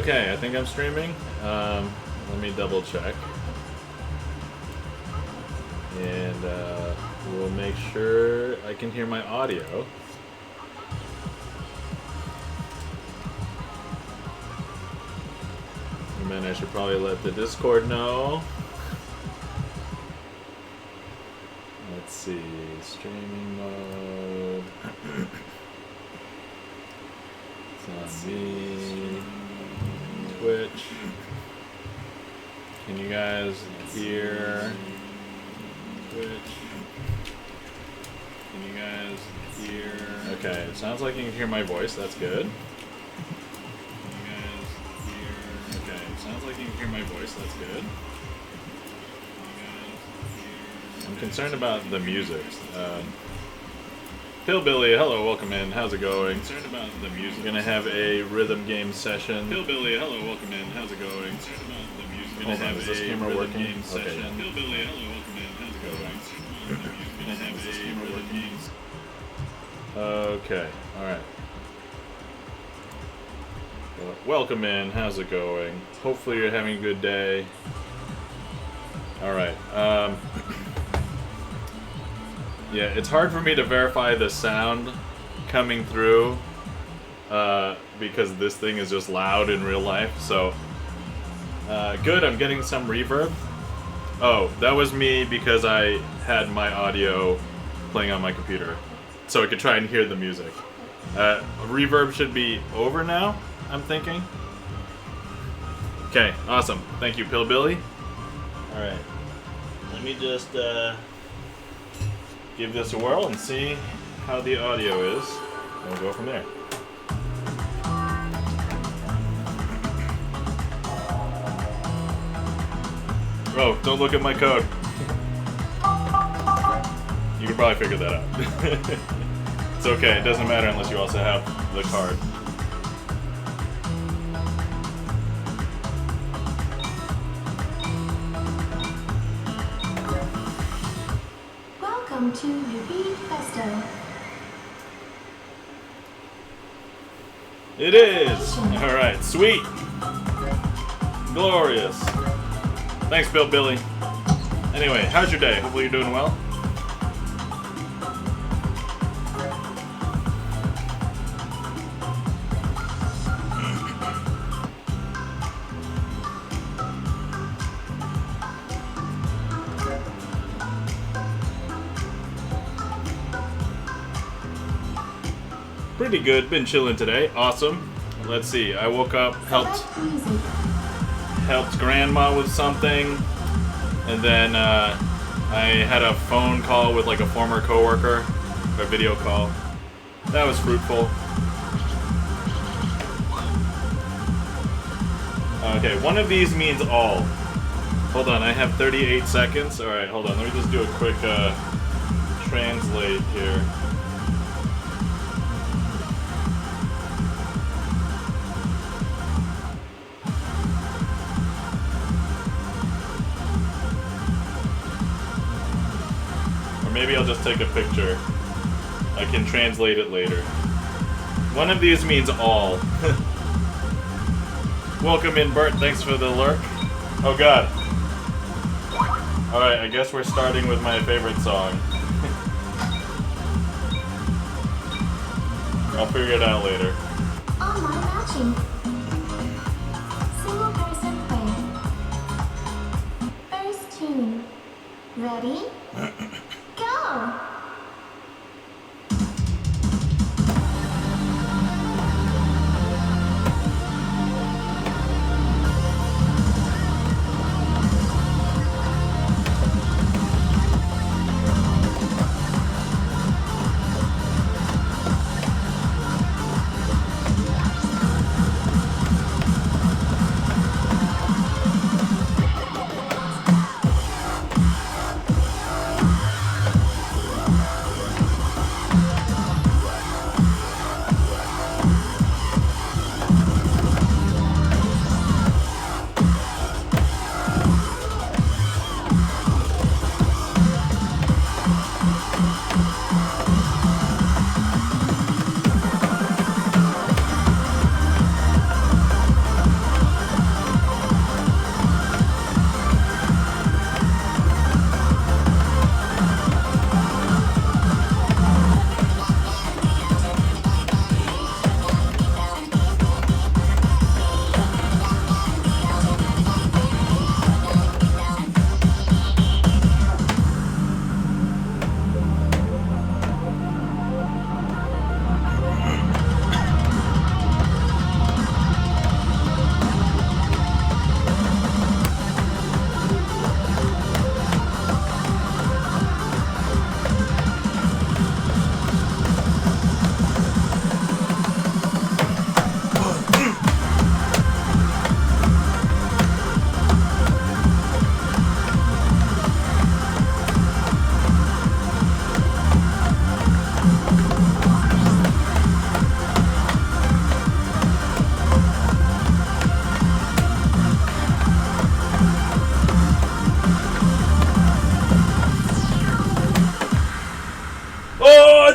Okay, I think I'm streaming. Let me double check. And we'll make sure I can hear my audio. And then I should probably let the Discord know. Let's see, streaming mode. It's on me. Twitch. Can you guys hear Twitch? Can you guys hear? Okay, it sounds like you can hear my voice. That's good. Can you guys hear? Okay, it sounds like you can hear my voice. That's good. I'm concerned about the music. Hillbilly, hello, welcome in. How's it going? Concerned about the music. We're gonna have a rhythm game session. Hillbilly, hello, welcome in. How's it going? Concerned about the music. We're gonna have is this camera working? Game session. Okay. Hillbilly, hello, welcome in. How's it going? We're gonna have is this camera working? Okay, all right. Welcome in. How's it going? Hopefully you're having a good day. All right. Yeah, it's hard for me to verify the sound coming through because this thing is just loud in real life. So, good, I'm getting some reverb. Oh, that was me because I had my audio playing on my computer, so I could try and hear the music. Reverb should be over now, I'm thinking. Okay, awesome. Thank you, Pillbilly. Alright, let me just give this a whirl and see how the audio is, and we'll go from there. Oh, don't look at my code. You can probably figure that out. It's okay, it doesn't matter unless you also have the card. Welcome to Jubeat Festo. It is! Alright, sweet! Glorious! Thanks, Bill Billy. Anyway, how's your day? Hopefully you're doing well. Pretty good. Been chilling today. Awesome. Let's see. I woke up, helped Grandma with something, and then I had a phone call with like a former coworker, a video call. That was fruitful. Okay, one of these means all. Hold on, I have 38 seconds. All right, hold on. Let me just do a quick translate here. Maybe I'll just take a picture. I can translate it later. One of these means all. Welcome in, Bert. Thanks for the lurk. Oh, God. Alright, I guess we're starting with my favorite song. I'll figure it out later. Online matching. Single person play. First tune. Ready? Go!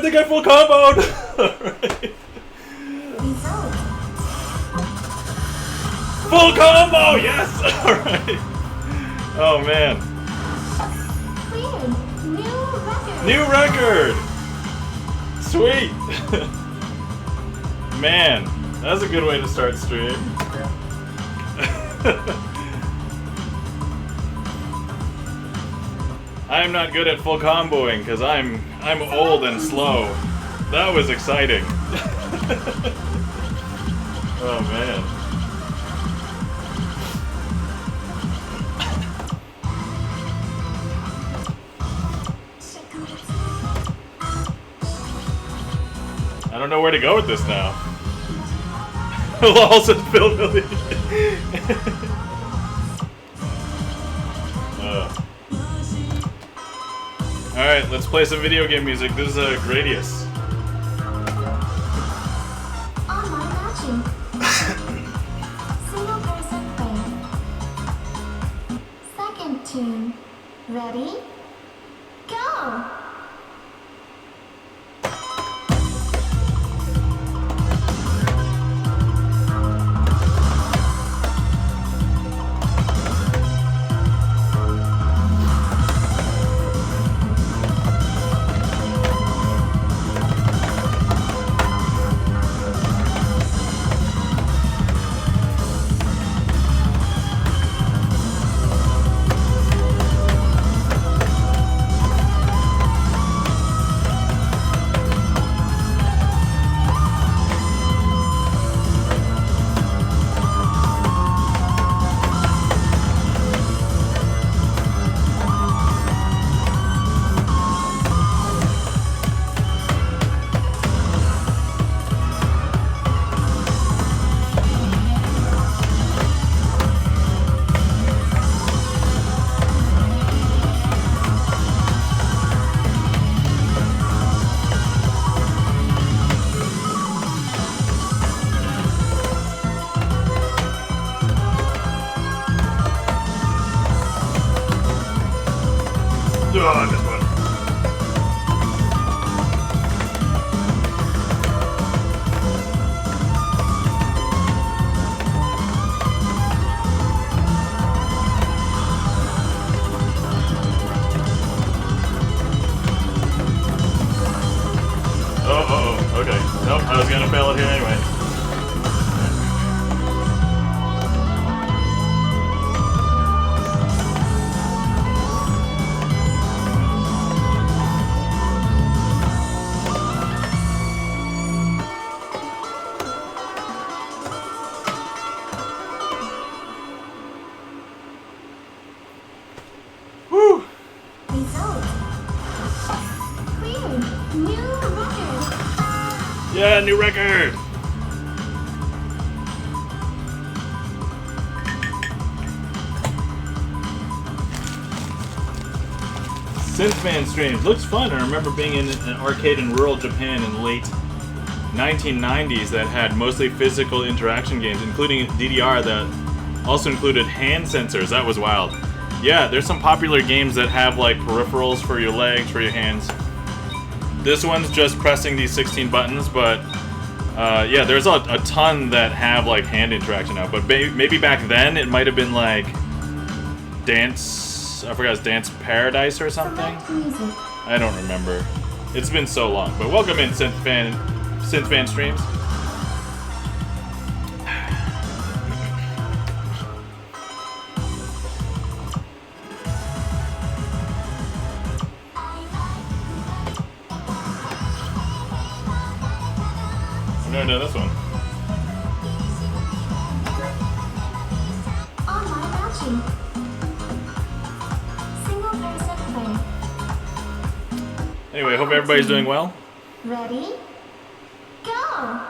think I full comboed! Alright. Result. Full combo! Yes! Alright. Oh man. Cleared. New record. New record! Sweet! Man, that's a good way to start stream. I'm not good at full comboing because I'm old and slow. That was exciting. Oh man. I don't know where to go with this now. Also Billy. Alright, let's play some video game music. This is a Gradius. Online matching. Single person play. Second tune. Ready? Go! Oh, this one. Oh, okay. Nope, I was gonna fail it here anyway. Woo! Result. Cleared. New record. Yeah, new record! Synthman streams. Looks fun. I remember being in an arcade in rural Japan in late 1990s that had mostly physical interaction games, including DDR that also included hand sensors. That was wild. Yeah, there's some popular games that have like peripherals for your legs, for your hands. This one's just pressing these 16 buttons, but yeah, there's a ton that have like hand interaction now. But maybe back then it might have been like Dance, I forgot, it's Dance Paradise or something? Select music. I don't remember. It's been so long. But welcome in, Synthfan streams. I've never done this one. Online matching. Single person play. Anyway, hope everybody's doing well. Ready? Go!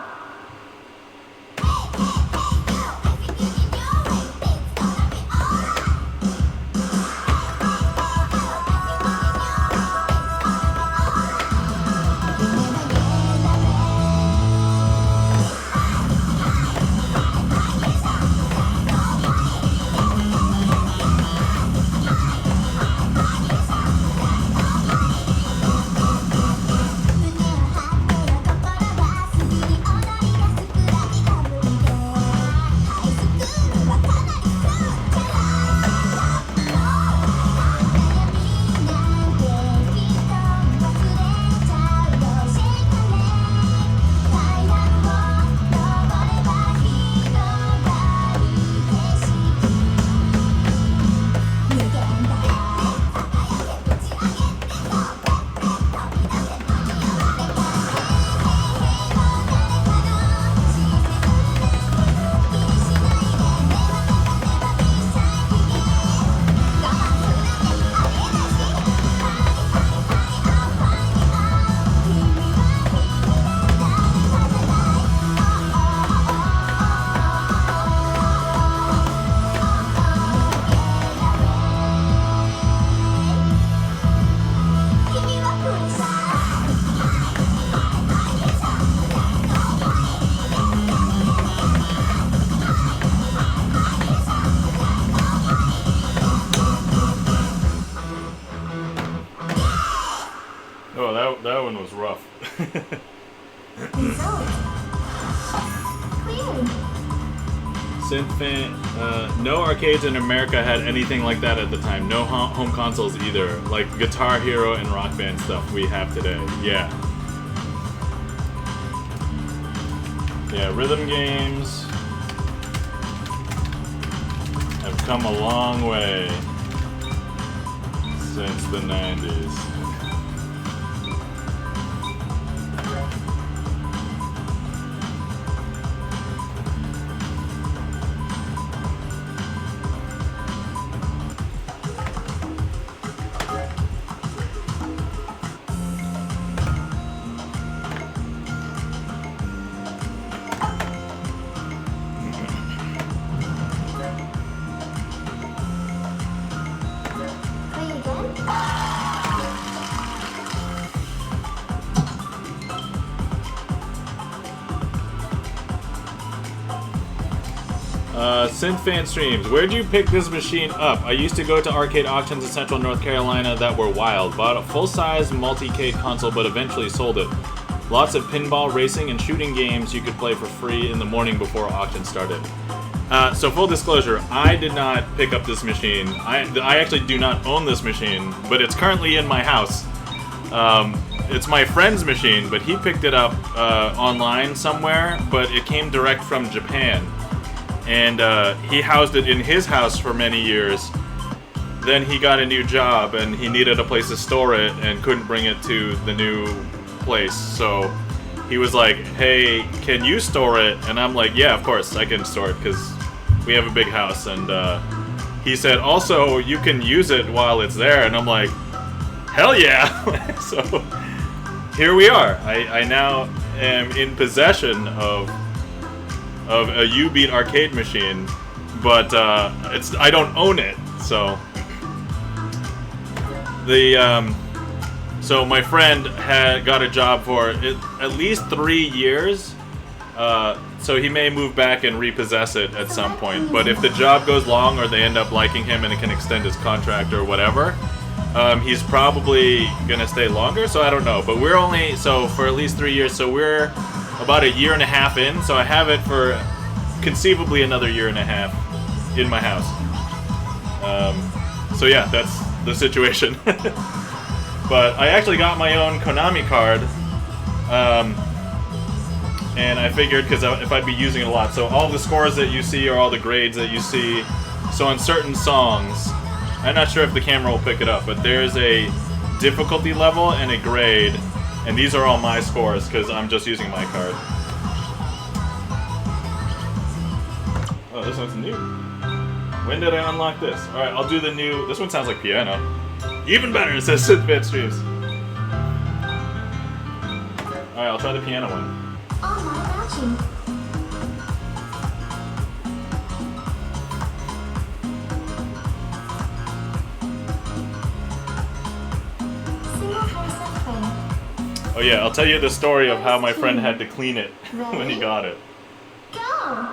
No arcades in America had anything like that at the time. No home consoles either. Like Guitar Hero and Rock Band stuff we have today. Yeah. Yeah, rhythm games have come a long way since the 90s. Synthfan streams. Where'd you pick this machine up? I used to go to arcade auctions in central North Carolina that were wild. Bought a full-size multi-cade console but eventually sold it. Lots of pinball, racing, and shooting games you could play for free in the morning before auction started. So full disclosure, I did not pick up this machine. I actually do not own this machine, but it's currently in my house. It's my friend's machine, but he picked it up online somewhere, but it came direct from Japan. And he housed it in his house for many years. Then he got a new job and he needed a place to store it and couldn't bring it to the new place. So he was like, hey, can you store it? And I'm like, yeah, of course I can store it because we have a big house. And he said, also, you can use it while it's there. And I'm like, hell yeah. So here we are. I now am in possession of a Jubeat Arcade machine, but I don't own it. So so my friend had got a job for it, at least 3 years. So he may move back and repossess it at some point. But if the job goes long or they end up liking him and it can extend his contract or whatever, he's probably gonna stay longer. So I don't know. But we're only for at least 3 years. So we're about a year and a half in, so I have it for conceivably another year and a half in my house. So yeah, that's the situation. But I actually got my own Konami card, and I figured because if I'd be using it a lot, so all the scores that you see are all the grades that you see. So on certain songs, I'm not sure if the camera will pick it up, but there's a difficulty level and a grade. And these are all my scores, because I'm just using my card. Oh, this one's new. When did I unlock this? Alright, I'll do the new... This one sounds like piano. Even better, it says Synthfan streams. Alright, I'll try the piano one. Oh, my watching. Oh yeah, I'll tell you the story of how my friend had to clean it when he got it. Go!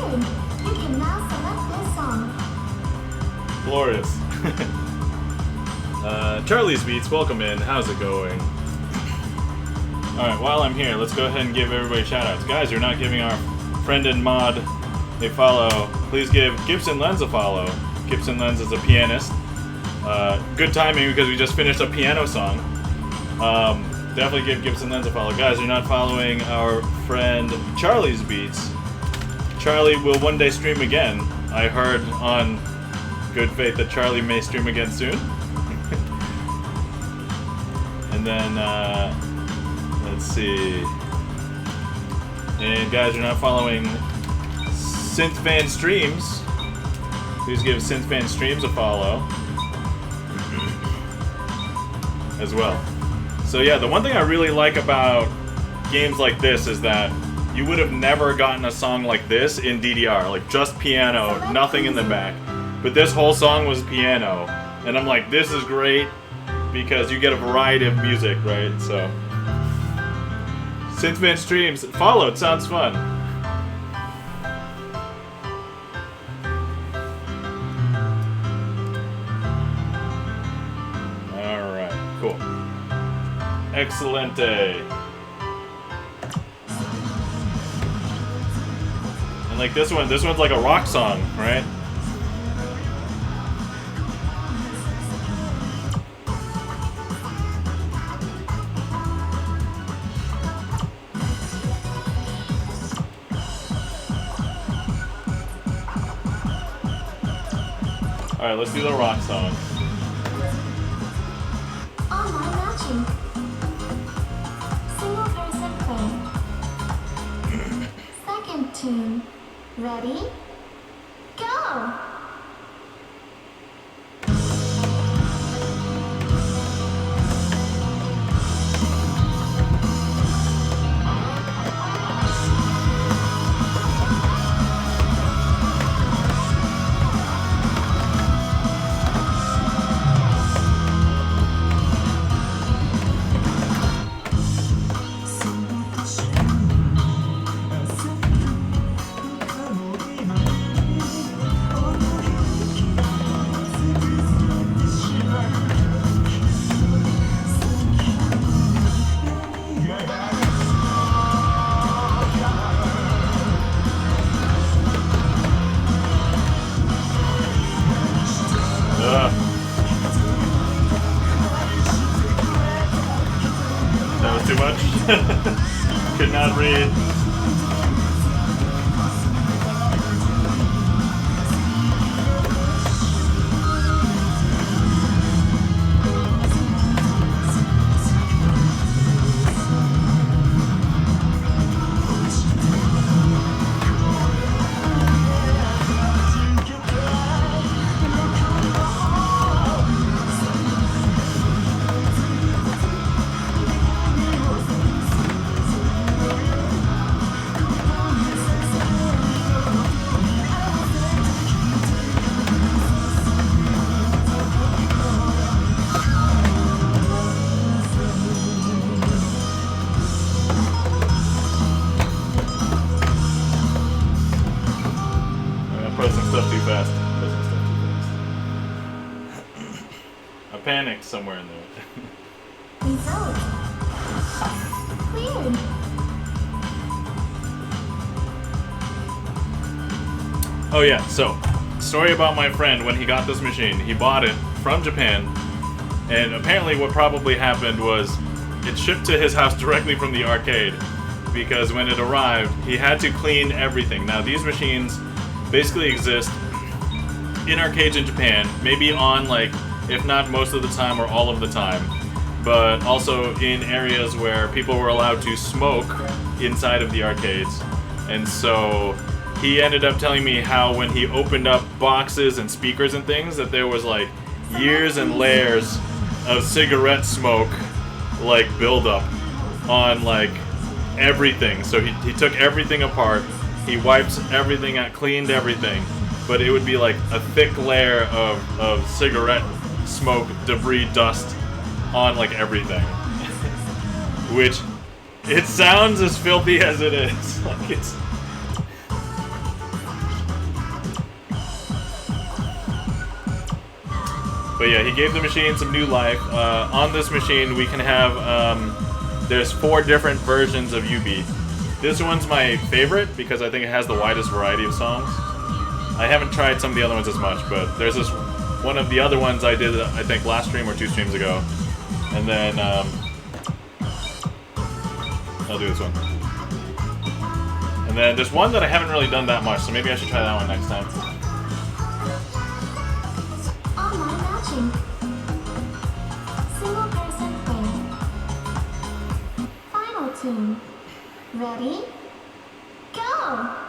Weird. You can now select this song. Glorious. Charlie's Beats, welcome in. How's it going? Alright, while I'm here, let's go ahead and give everybody shoutouts. Guys, you're not giving our friend and mod a follow. Please give Gibson Lens a follow. Gibson Lens is a pianist. Good timing because we just finished a piano song. Definitely give Gibson Lens a follow. Guys, you're not following our friend Charlie's Beats. Charlie will one day stream again. I heard on good faith that Charlie may stream again soon. And then, let's see. And guys, you're not following Synthfan Streams. Please give Synthfan Streams a follow as well. So yeah, the one thing I really like about games like this is that you would have never gotten a song like this in DDR, like just piano, nothing in the back. But this whole song was piano, and I'm like, this is great because you get a variety of music, right? So Synthman Streams, follow, it sounds fun. Alright, cool. Excelente. And like this one's like a rock song, right? Alright, let's do the rock song. Online matching. Single person play. Second tune. Ready? Go! That was too much. Could not read. Panicked somewhere in there. Result. Weird. Oh yeah, so, story about my friend when he got this machine. He bought it from Japan, and apparently what probably happened was it shipped to his house directly from the arcade, because when it arrived, he had to clean everything. Now these machines basically exist in arcades in Japan, maybe on like, if not most of the time or all of the time, but also in areas where people were allowed to smoke inside of the arcades. And so he ended up telling me how when he opened up boxes and speakers and things, that there was like years and layers of cigarette smoke like buildup on like everything. So he took everything apart, he wiped everything out, cleaned everything, but it would be like a thick layer of cigarette smoke, debris, dust on like everything. Which, it sounds as filthy as it is. Like But yeah, he gave the machine some new life. On this machine, we can have, there's 4 different versions of Jubeat. This one's my favorite because I think it has the widest variety of songs. I haven't tried some of the other ones as much, but there's this one of the other ones I did, I think, last stream or 2 streams ago. And then, I'll do this one. And then there's one that I haven't really done that much, so maybe I should try that one next time. Online matching. Single person play. Final tune. Ready? Go!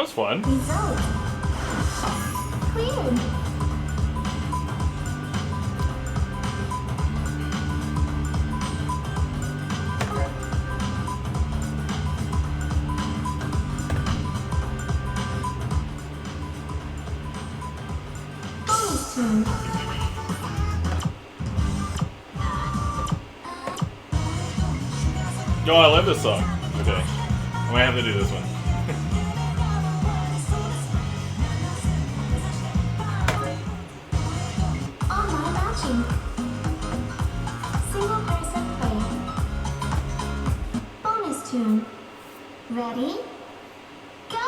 Fun. Result. Cleared. Bonus tune. Oh, I love this song. Okay. I might have to do this one. Online matching. Single person play. Bonus tune. Ready? Go!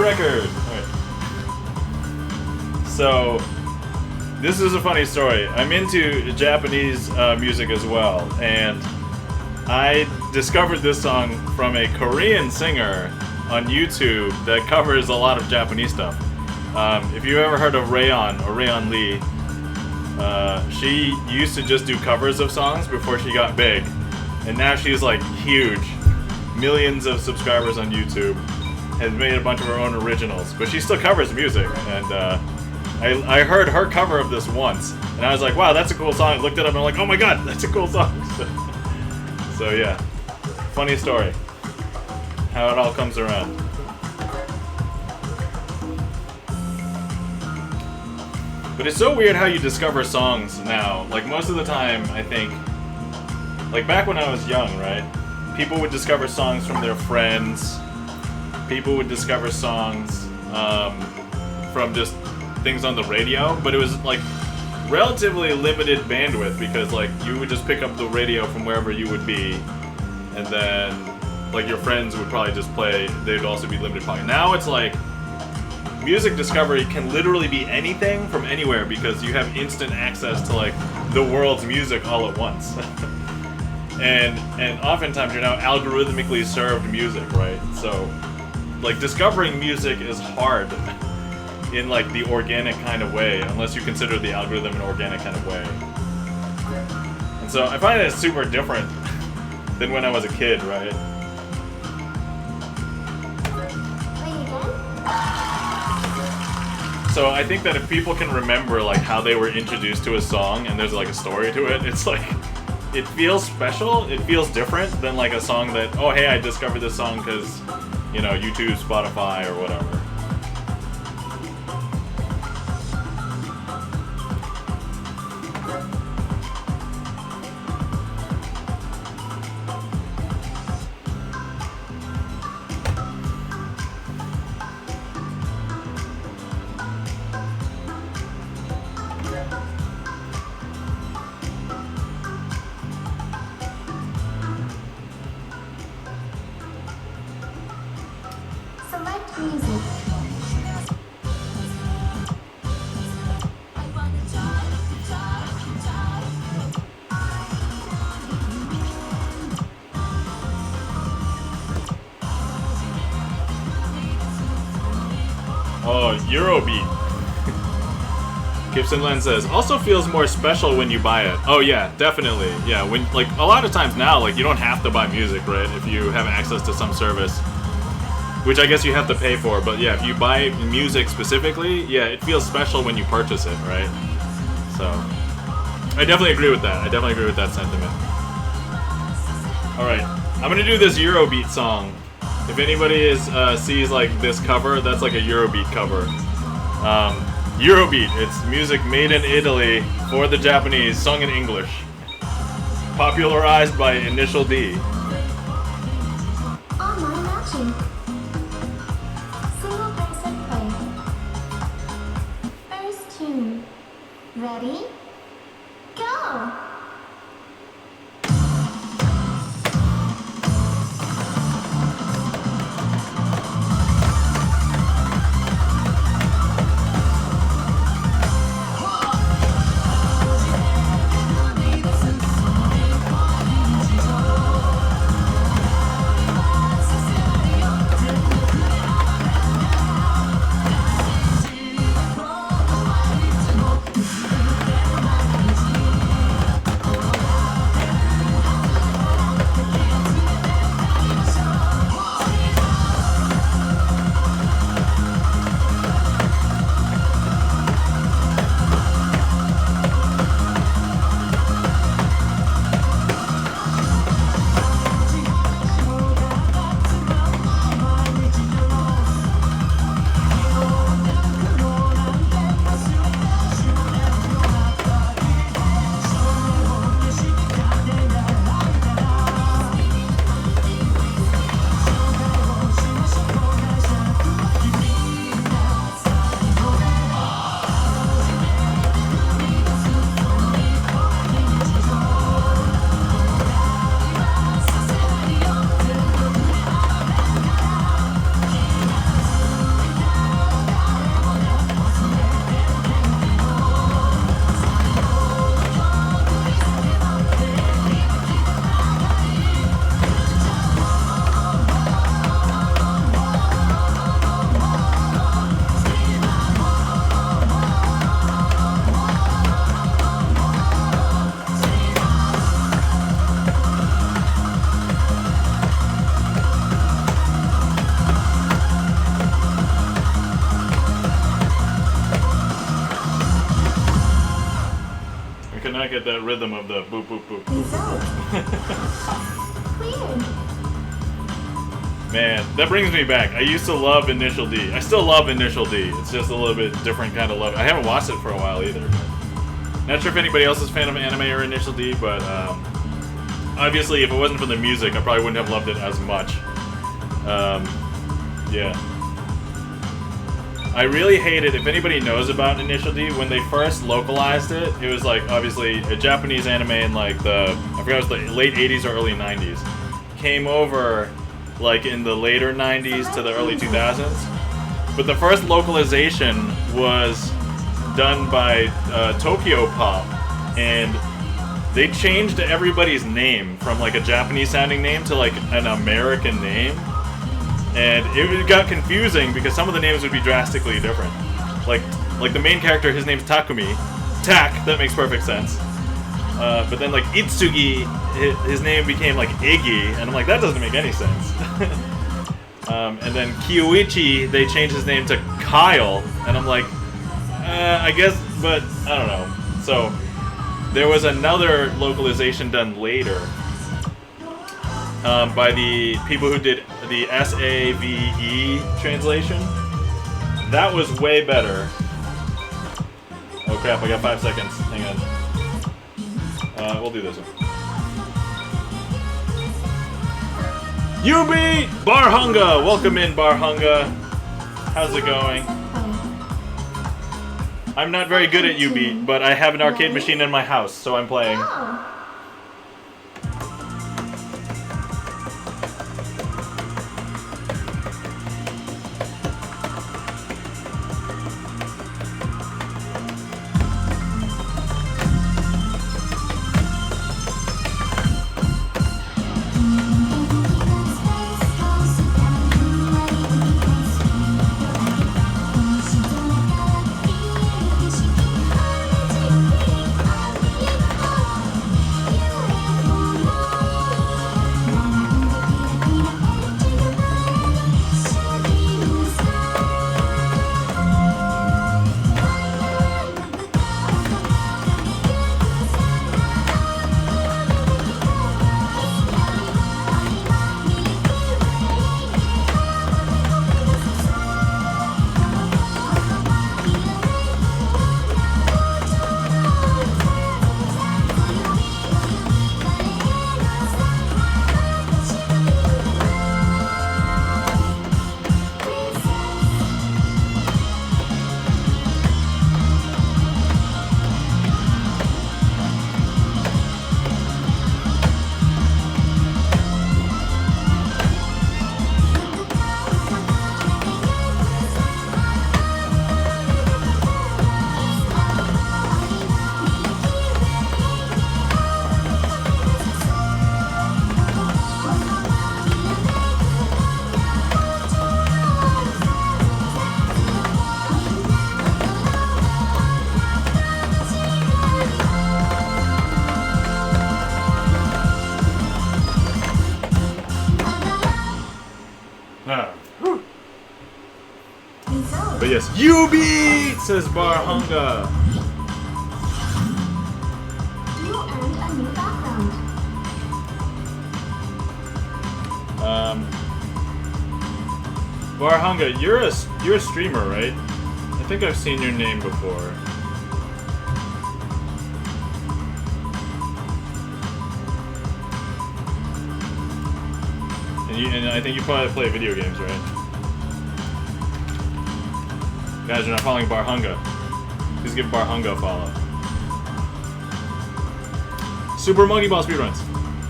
record. All right. So, this is a funny story. I'm into Japanese music as well, and I discovered this song from a Korean singer on YouTube that covers a lot of Japanese stuff. If you've ever heard of Rayon or Rayon Lee, she used to just do covers of songs before she got big, and now she's like huge, millions of subscribers on YouTube, has made a bunch of her own originals, but she still covers music, and I heard her cover of this once, and I was like, wow, that's a cool song. I looked it up and I'm like, oh my god, that's a cool song. So yeah, funny story, how it all comes around. But it's so weird how you discover songs now. Like most of the time, I think, like back when I was young, right? People would discover songs from their friends. People would discover songs from just things on the radio, but it was like relatively limited bandwidth because like you would just pick up the radio from wherever you would be, and then like your friends would probably just play. They'd also be limited pocket. Now it's like music discovery can literally be anything from anywhere because you have instant access to like the world's music all at once. and oftentimes you're now algorithmically served music, right? So like discovering music is hard in like the organic kind of way, unless you consider the algorithm an organic kind of way. And so I find it super different than when I was a kid, right? So I think that if people can remember like how they were introduced to a song and there's like a story to it, it's like, it feels special, it feels different than like a song that, oh hey, I discovered this song because, you know, YouTube, Spotify, or whatever. Select music. Oh, Eurobeat. Gibson Len says, also feels more special when you buy it. Oh yeah, definitely. Yeah, when like a lot of times now, like you don't have to buy music, right? If you have access to some service, which I guess you have to pay for. But yeah, if you buy music specifically, yeah, it feels special when you purchase it, right? So I definitely agree with that. I definitely agree with that sentiment. All right, I'm gonna do this Eurobeat song. If anybody sees like this cover, that's like a Eurobeat cover. Eurobeat, it's music made in Italy for the Japanese, sung in English. Popularized by Initial D. Online matching. Single person play. First tune. Ready? Go! get that rhythm of the boop, boop, boop. Result. Cleared. Man, that brings me back. I used to love Initial D. I still love Initial D. It's just a little bit different kind of love. I haven't watched it for a while either. Not sure if anybody else is a fan of anime or Initial D, but obviously if it wasn't for the music, I probably wouldn't have loved it as much. Yeah. I really hated, if anybody knows about Initial D, when they first localized it, it was like obviously a Japanese anime in like the, I forgot it was the late 80s or early 90s. Came over like in the later 90s to the early 2000s. But the first localization was done by Tokyo Pop, and they changed everybody's name from like a Japanese sounding name to like an American name. And it got confusing because some of the names would be drastically different. Like the main character, his name's Takumi. Tak, that makes perfect sense. But then like Itsugi, his name became like Iggy, and I'm like, that doesn't make any sense. And then Kyoichi, they changed his name to Kyle, and I'm like, I guess, but I don't know. So there was another localization done later by the people who did the SAVE translation. That was way better. Oh crap, I got 5 seconds. Hang on. We'll do this one. Jubeat Arcade! Welcome in, Barhunga. How's it going? I'm not very good at Jubeat, but I have an arcade machine in my house, so I'm playing. Go. But yes, Jubeat, says Barhunga. You earned a new background. Barhunga, you're a streamer, right? I think I've seen your name before. And I think you probably play video games, right? Guys, you're not following Barhunga. Please give Barhunga a follow. Super Monkey Ball speedruns.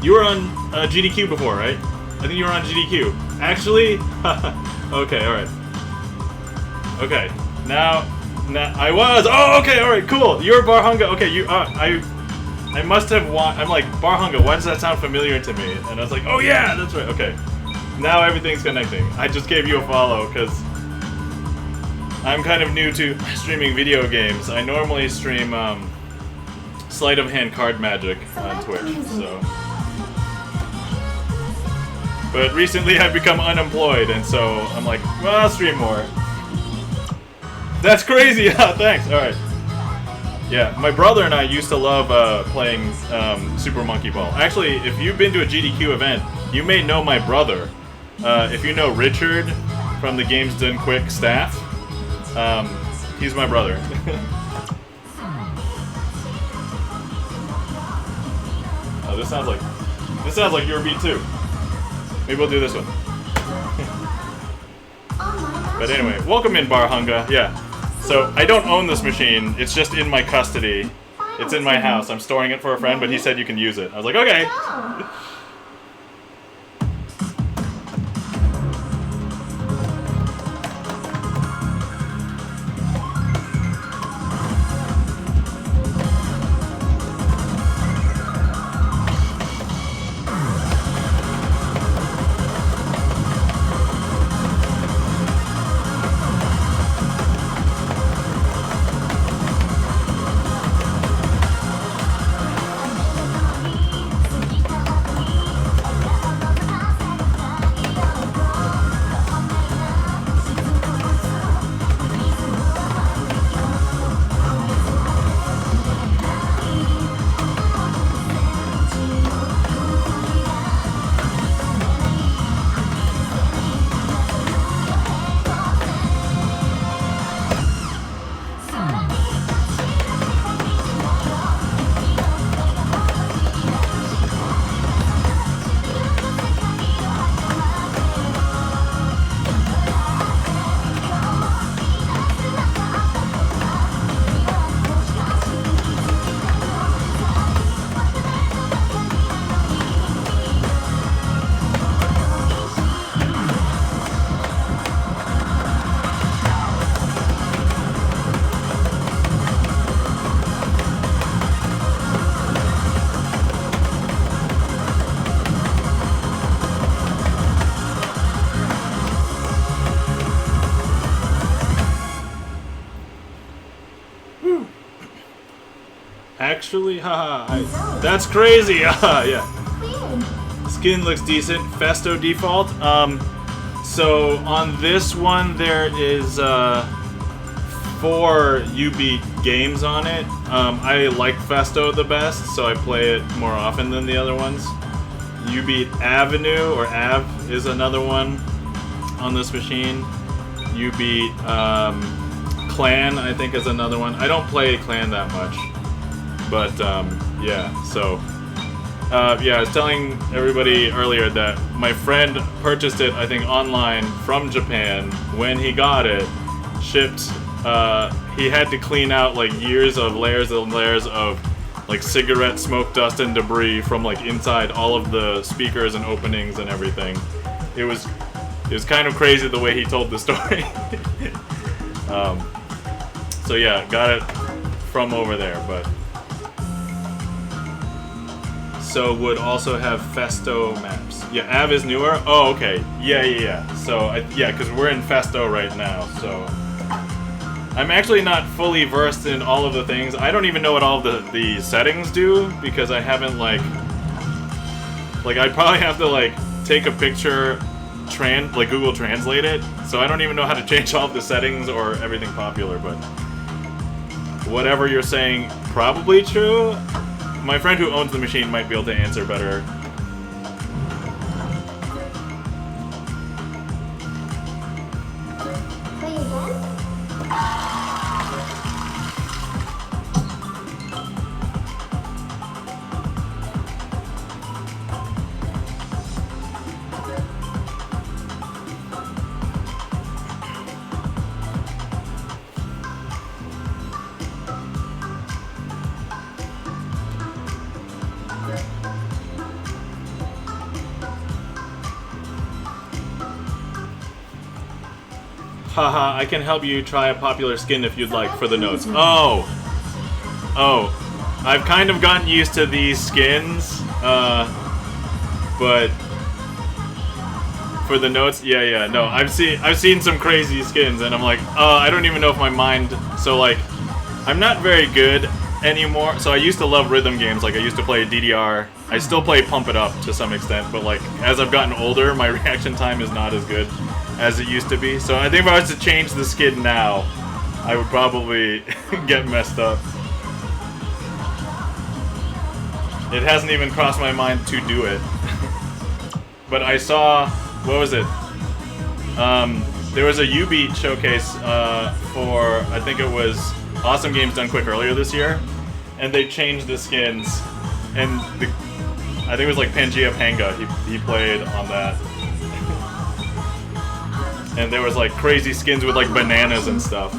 You were on GDQ before, right? I think you were on GDQ. Actually, okay, all right. Okay, now I was. Oh, okay, all right, cool. You're Barhunga. Okay, you. I must have. I'm like Barhunga. Why does that sound familiar to me? And I was like, oh yeah, that's right. Okay, now everything's connecting. I just gave you a follow because I'm kind of new to streaming video games. I normally stream sleight of hand card magic on Twitch, so. But recently I've become unemployed, and so I'm like, well, I'll stream more. That's crazy! Thanks, alright. Yeah, my brother and I used to love playing Super Monkey Ball. Actually, if you've been to a GDQ event, you may know my brother. If you know Richard from the Games Done Quick staff, he's my brother. Oh, this sounds like your beat too. Maybe we'll do this one. But anyway, welcome in Barhunga. Yeah. So I don't own this machine. It's just in my custody. It's in my house. I'm storing it for a friend, but he said you can use it. I was like, okay. Actually, haha, that's crazy. Yeah. Skin looks decent. Festo default. So on this one there is 4 Jubeat games on it. I like Festo the best, so I play it more often than the other ones. Jubeat Avenue or Av is another one on this machine. Jubeat Clan I think is another one. I don't play Clan that much. But, yeah, so, yeah, I was telling everybody earlier that my friend purchased it, I think, online from Japan. When he got it, shipped, he had to clean out, like, years of layers and layers of, like, cigarette smoke dust and debris from, like, inside all of the speakers and openings and everything. It was kind of crazy the way he told the story. So, yeah, got it from over there, but... So would also have Festo maps. Yeah, Av is newer. Oh, okay. Yeah. So yeah, because we're in Festo right now. So I'm actually not fully versed in all of the things. I don't even know what all of the settings do because I haven't like I'd probably have to like take a picture, like Google Translate it. So I don't even know how to change all of the settings or everything popular. But whatever you're saying, probably true. My friend who owns the machine might be able to answer better. Play again? Haha, I can help you try a popular skin if you'd like for the notes. Oh, I've kind of gotten used to these skins, but for the notes, yeah, no, I've seen some crazy skins, and I'm like, I don't even know if my mind. So like, I'm not very good anymore. So I used to love rhythm games, like I used to play DDR. I still play Pump It Up to some extent, but like as I've gotten older, my reaction time is not as good as it used to be. So I think if I was to change the skin now, I would probably get messed up. It hasn't even crossed my mind to do it. But I saw, what was it? There was a Jubeat showcase for, I think it was Awesome Games Done Quick earlier this year, and they changed the skins, and I think it was like Pangea Panga, he played on that. And there was like crazy skins with like bananas and stuff.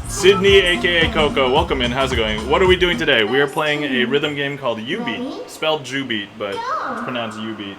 Sydney, aka Coco, welcome in, how's it going? What are we doing today? We are playing a rhythm game called Jubeat, spelled Jubeat, but it's pronounced Jubeat.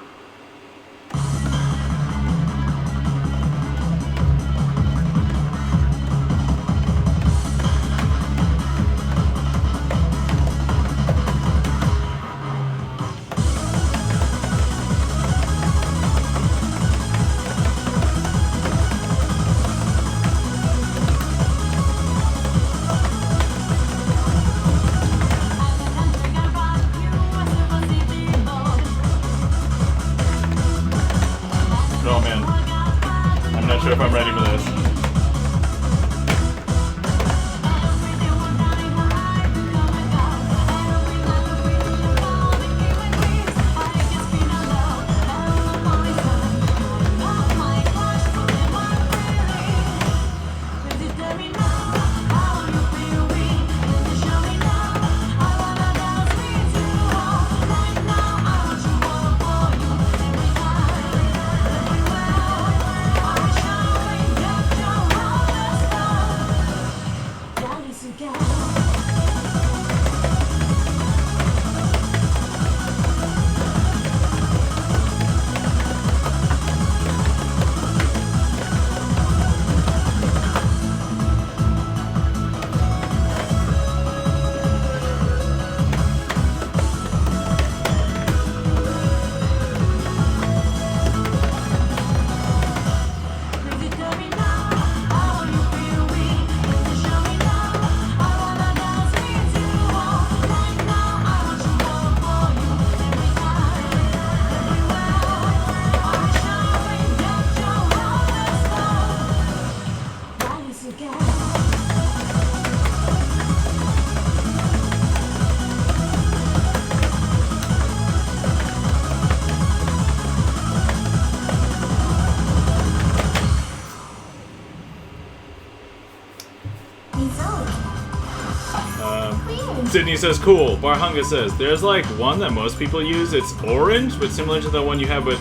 Sydney says, cool. Barhunga says, there's like one that most people use. It's orange, but similar to the one you have with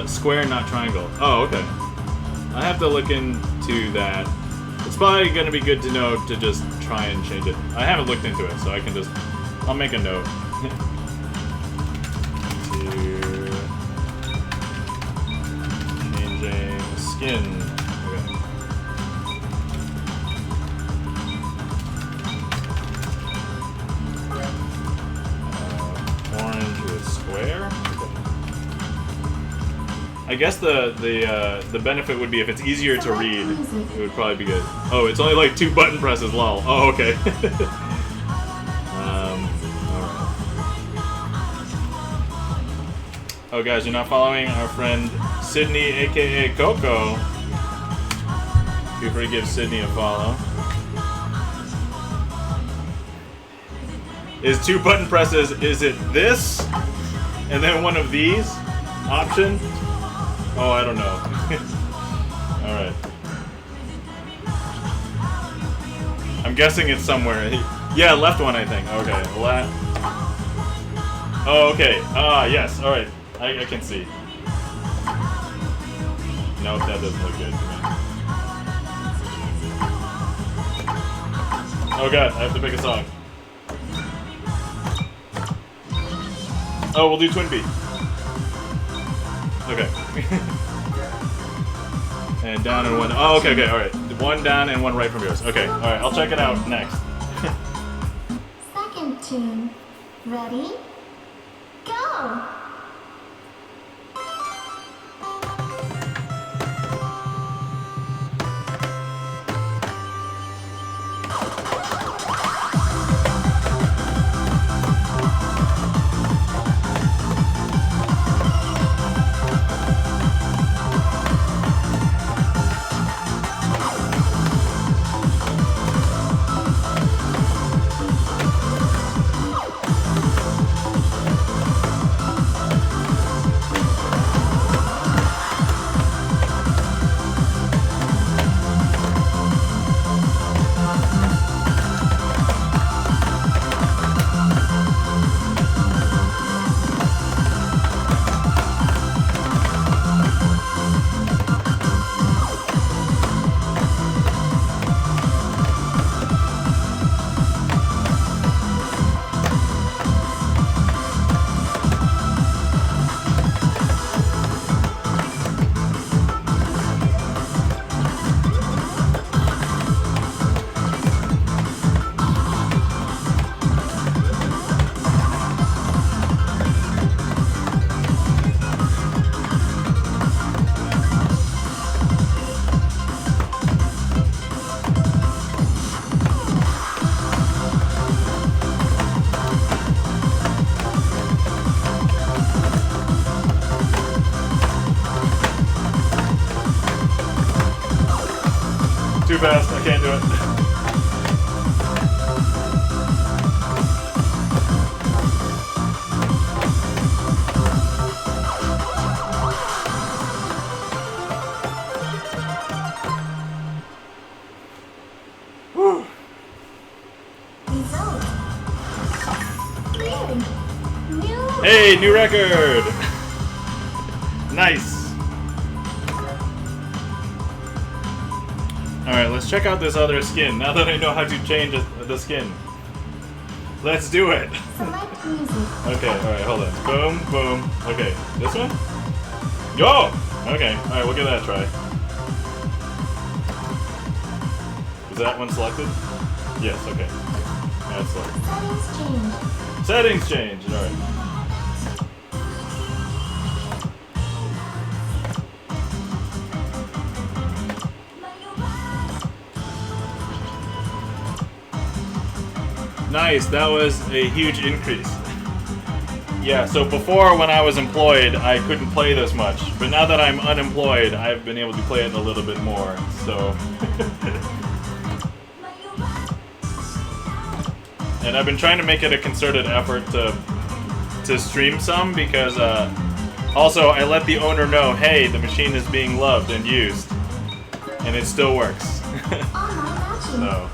square, not triangle. Oh, okay. I have to look into that. It's probably going to be good to know to just try and change it. I haven't looked into it, so I can just... I'll make a note. Changing skin. I guess the benefit would be if it's easier to read, it would probably be good. Oh, it's only like 2 button presses, lol. Oh, okay. Alright. Oh, guys, you're not following our friend Sydney, aka Coco. Feel free to give Sydney a follow. Is 2 button presses, is it this? And then one of these? Option? Oh, I don't know. Alright. I'm guessing it's somewhere. Yeah, left one, I think. Okay. Left. Oh, okay. Ah, yes. Alright. I can see. Nope, that doesn't look good to me. Oh god, I have to pick a song. Oh, we'll do Twin Beat. Okay. And down and one. Oh, okay, alright. 1 down and 1 right from yours. Okay, alright, I'll check it out next. Second tune. Ready? Go! fast. I can't do it. Whew. Result. Cleared. New. Hey, new record! Nice. Alright, let's check out this other skin, now that I know how to change the skin. Let's do it! Select music. Okay, alright, hold on. Boom, boom. Okay, this one? Yo! Okay, alright, we'll give that a try. Is that one selected? Yes, okay. That's selected. Settings change. Settings changed, alright. Nice, that was a huge increase. Yeah, so before when I was employed, I couldn't play this much. But now that I'm unemployed, I've been able to play it a little bit more, so... And I've been trying to make it a concerted effort to stream some, because also I let the owner know, hey, the machine is being loved and used. And it still works. So...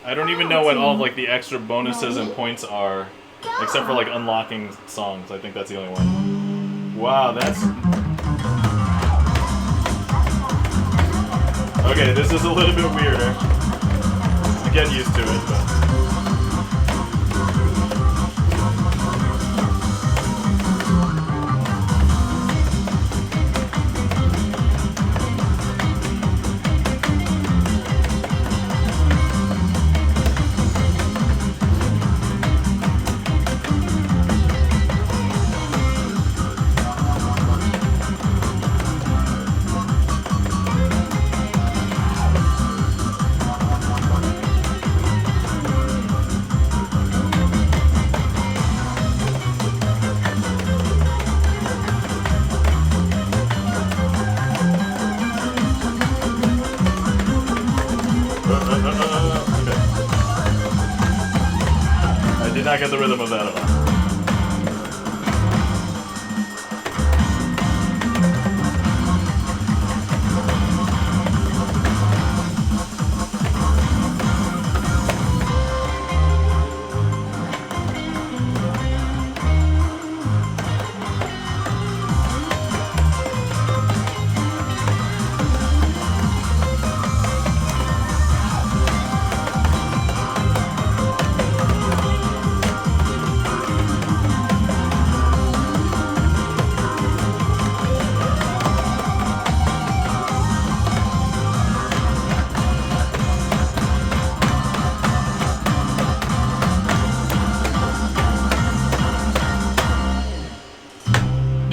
I don't even know what all of, like, the extra bonuses and points are, except for like unlocking songs. I think that's the only one. Wow, that's... Okay, this is a little bit weirder. I get used to it, but... I did not get the rhythm of that at all.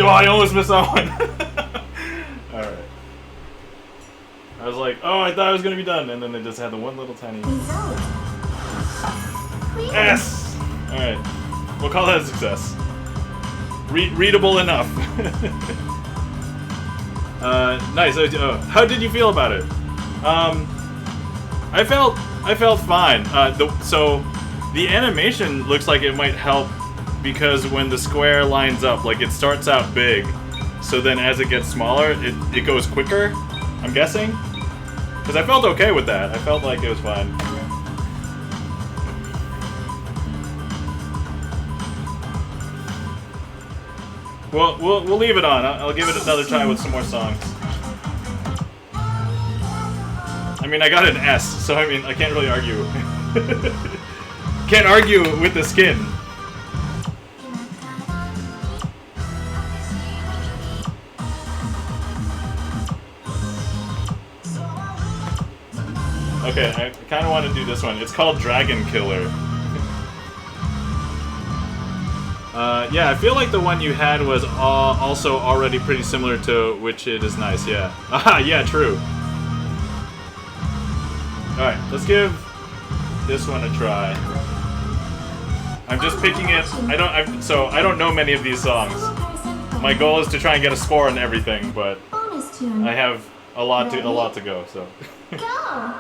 Oh, I almost missed that one. Alright. I was like, oh, I thought I was going to be done. And then they just had the one little tiny... Yes! Alright. We'll call that a success. Readable enough. Nice. How did you feel about it? I felt fine. So the animation looks like it might help, because when the square lines up, like, it starts out big, so then as it gets smaller, it goes quicker, I'm guessing? Because I felt okay with that. I felt like it was fine. Well, we'll leave it on. I'll give it another try with some more songs. I mean, I got an S, so I mean, I can't really argue. Can't argue with the skin. Okay, I kind of want to do this one. It's called Dragon Killer. Yeah, I feel like the one you had was also already pretty similar to Which It Is Nice, yeah. Aha, yeah, true. Alright, let's give this one a try. I'm just picking it. I don't know many of these songs. My goal is to try and get a score on everything, but Bonus tune. I have a lot to go. So. Go.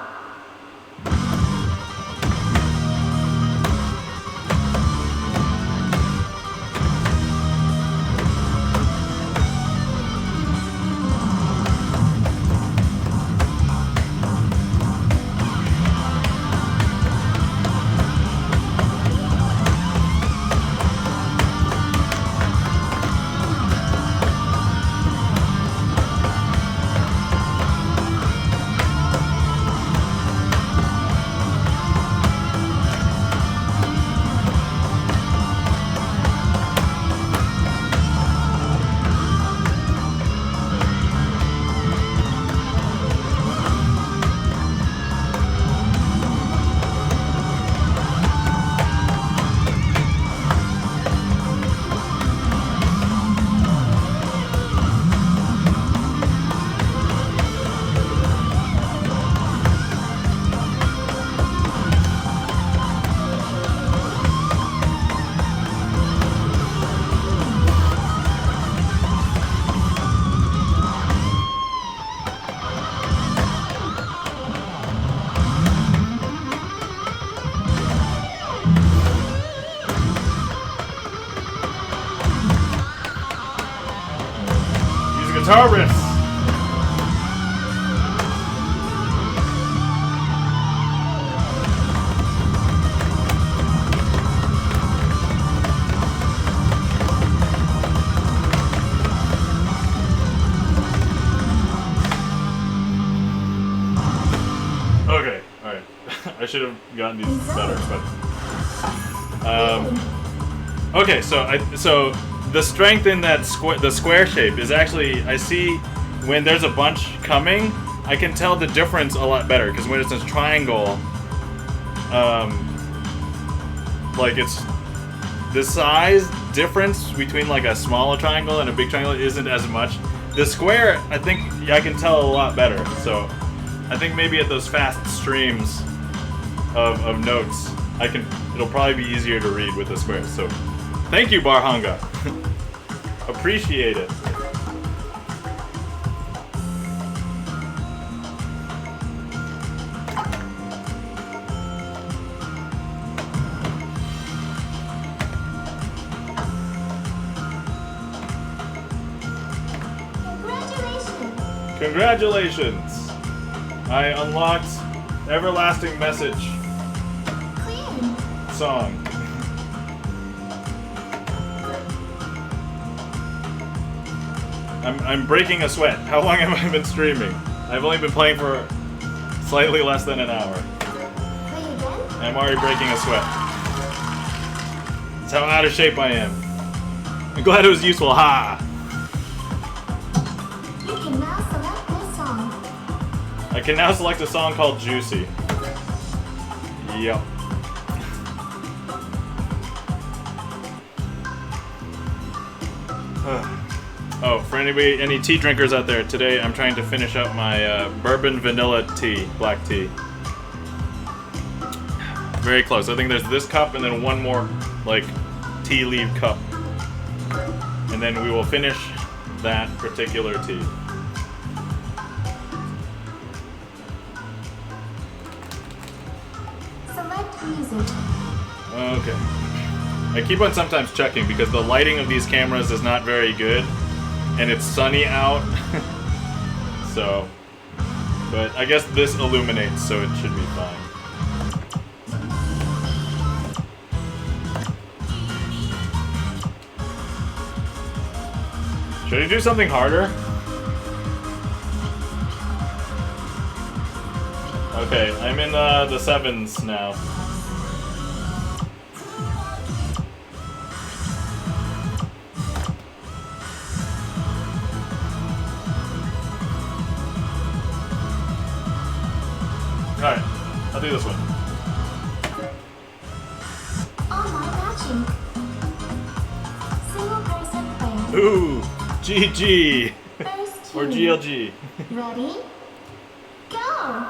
Guitar riffs. Okay, all right. I should have gotten these better, but okay. So the strength in that the square shape is actually, I see when there's a bunch coming, I can tell the difference a lot better, because when it's a triangle, like it's the size difference between like a smaller triangle and a big triangle isn't as much. The square, I think I can tell a lot better. So I think maybe at those fast streams of notes, it'll probably be easier to read with the squares. So thank you, Barhanga. Appreciate it. Congratulations! I unlocked Everlasting Message song. I'm breaking a sweat. How long have I been streaming? I've only been playing for slightly less than an hour. I'm already breaking a sweat. That's how out of shape I am. I'm glad it was useful. Ha! You can now select this song. I can now select a song called Juicy. Yep. Oh, for any tea drinkers out there, today I'm trying to finish up my bourbon vanilla tea, black tea. Very close. I think there's this cup and then one more, like, tea leaf cup. And then we will finish that particular tea. Select music. Okay. I keep on sometimes checking because the lighting of these cameras is not very good. And it's sunny out. So, but I guess this illuminates, so it should be fine. Should I do something harder? Okay, I'm in the 7s now. Alright, I'll do this one. Online matching. Single person player. Ooh, GG! First Or tune. GLG. Ready? Go!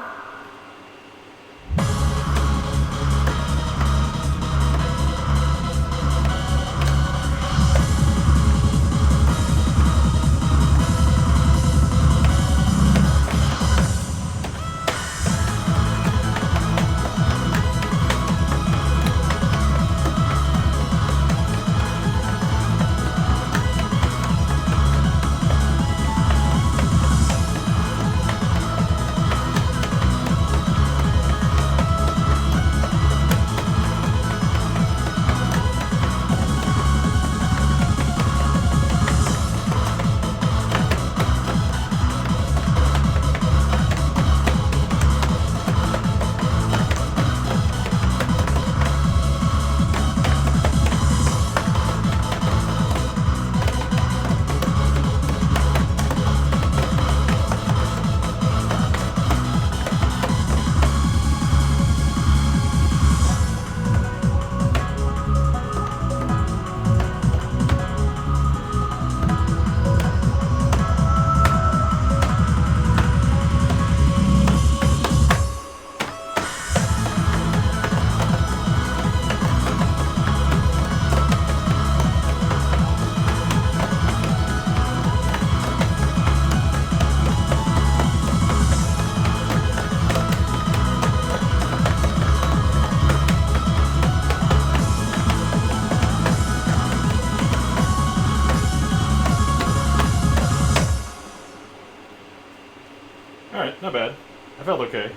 not bad. I felt okay.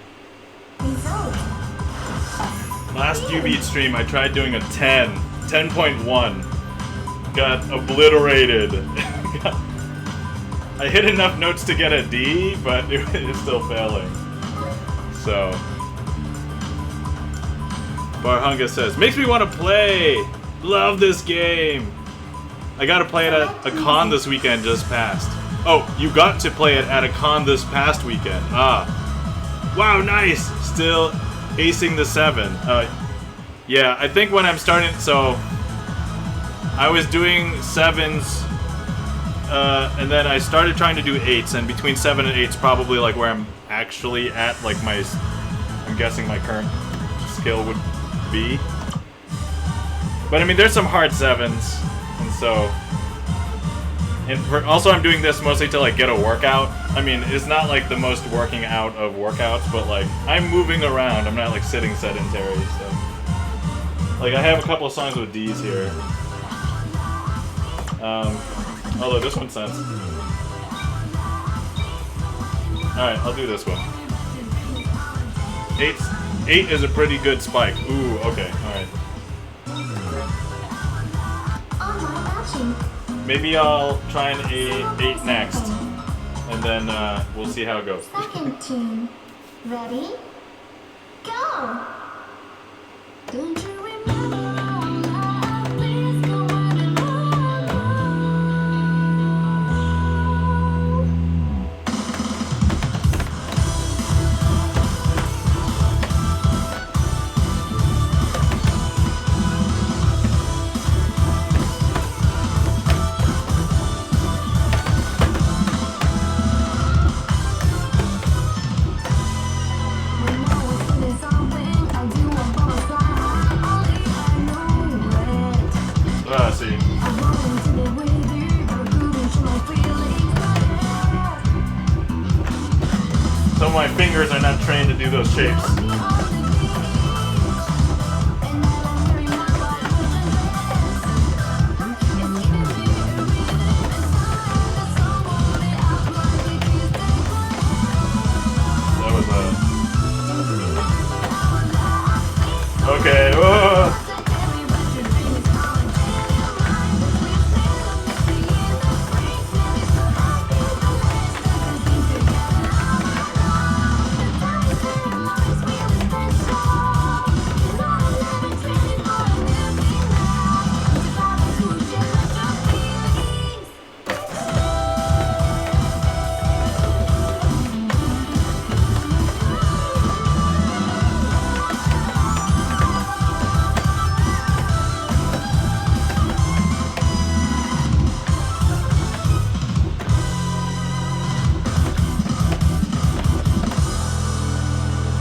Result. Last Jubeat stream, I tried doing a 10.1. Got obliterated. I hit enough notes to get a D, but it is still failing. So, Barhunga says, makes me want to play. Love this game. I got to play it at a con this weekend just passed. Oh, you got to play it at a con this past weekend. Ah. Wow, nice. Still acing the 7. Yeah, I think when I'm starting, so I was doing 7s, and then I started trying to do 8s, and between 7 and 8 is probably like where I'm actually at, like I'm guessing my current skill would be. But I mean, there's some hard 7s, and so, also I'm doing this mostly to like get a workout. I mean, it's not like the most working out of workouts, but like I'm moving around. I'm not like sitting sedentary, so like I have a couple of songs with D's here. Although this one sounds. Alright, I'll do this one. 8 is a pretty good spike. Ooh, okay, alright. Maybe I'll try an 8 next. And then we'll see how it goes. Second tune. Ready? Go! Don't you remember all my please go on and on. When I was feeling something, I do a butterfly. Only I know it. Ah, see. I want to be with you, but I couldn't show my feelings. Some of my fingers are not trained to do those shapes. That was okay. Whoa.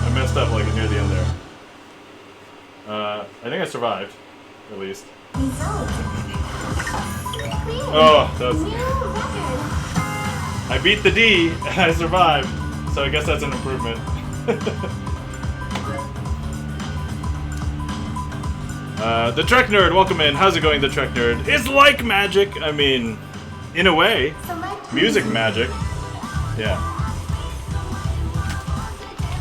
I messed up like near the end there. I think I survived, at least. Oh, that's. I beat the D and I survived, so I guess that's an improvement. The Trek Nerd, welcome in. How's it going, the Trek Nerd? It's like magic. I mean, in a way, music magic. Yeah.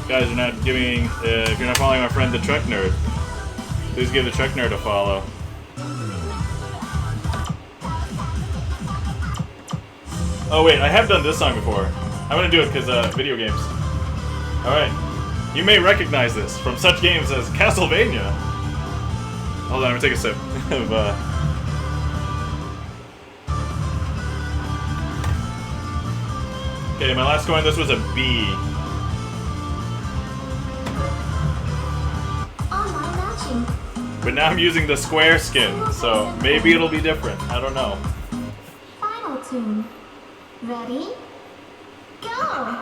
Guys, you're not giving. If you're not following my friend, the Trek Nerd, please give the Trek Nerd a follow. Oh wait, I have done this song before. I'm gonna do it because video games. Alright. You may recognize this from such games as Castlevania. Hold on, I'm gonna take a sip of Okay, my last score on this was a B. Online matching. But now I'm using the square skin, so maybe it'll be different. I don't know. Final tune. Ready? Go!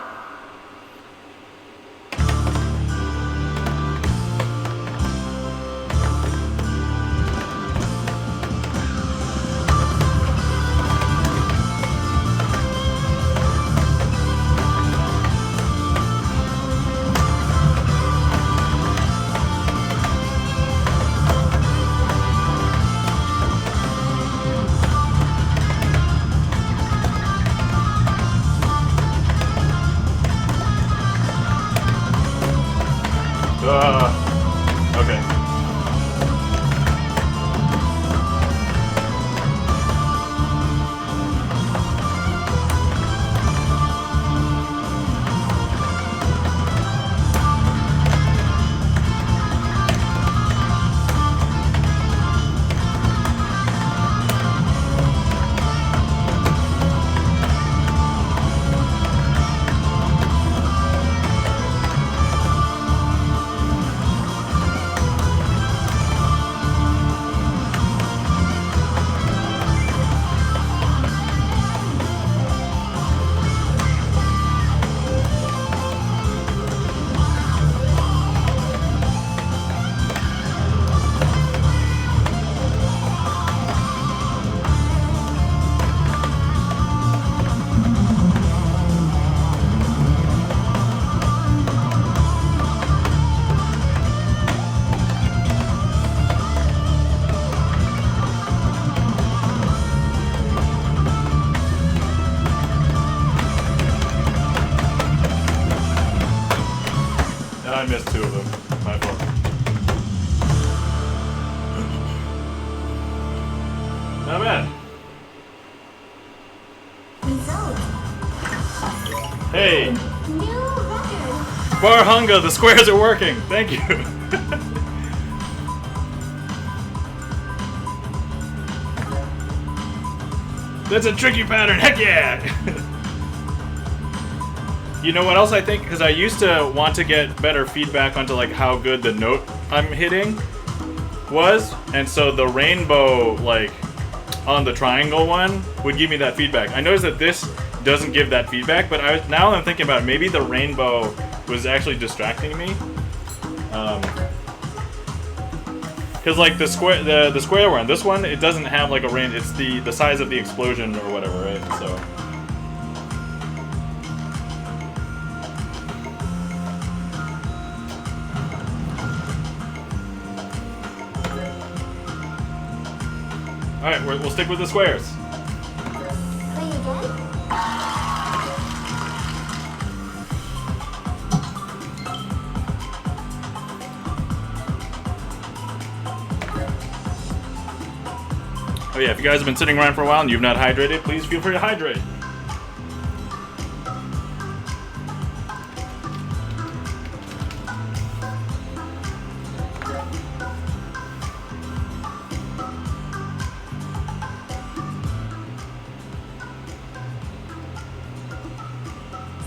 Hey, New record. Barhunga, the squares are working. Thank you. That's a tricky pattern. Heck yeah. You know what else I think? Because I used to want to get better feedback onto like how good the note I'm hitting was, and so the rainbow like on the triangle one would give me that feedback. I noticed that this doesn't give that feedback, but now I'm thinking about it, maybe the rainbow was actually distracting me. Because like the square one, this one it doesn't have like a range. It's the size of the explosion or whatever, right? So. Alright, we'll stick with the squares. Play again. Oh yeah, if you guys have been sitting around for a while and you've not hydrated, please feel free to hydrate.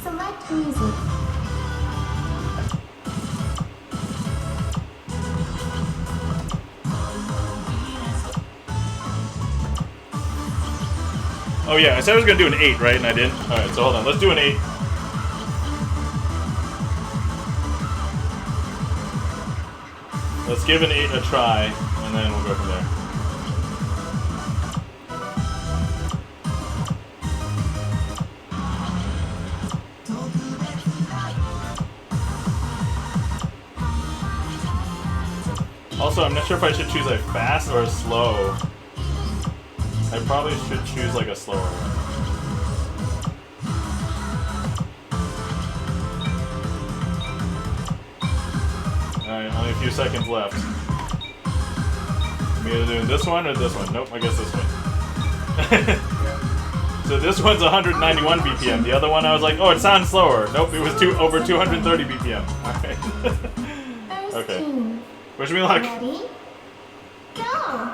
Select music. Oh yeah, I said I was gonna do an 8, right? And I didn't. Alright, so hold on, let's do an 8. Let's give an 8 a try, and then we'll go from there. Also, I'm not sure if I should choose a fast or a slow. I probably should choose like a slower one. Alright, only a few seconds left. I'm either doing this one or this one. Nope, I guess this one. So this one's 191 BPM. The other one I was like, oh, it sounds slower. Nope, it was over 230 BPM. Alright. First Okay. tune. Wish me luck. Ready? Go.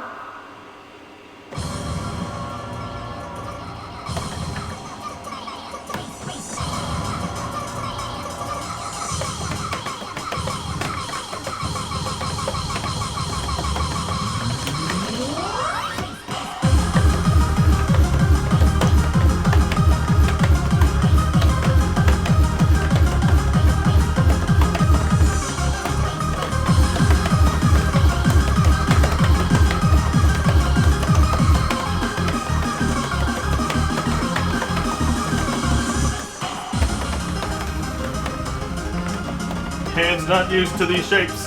Hands not used to these shapes.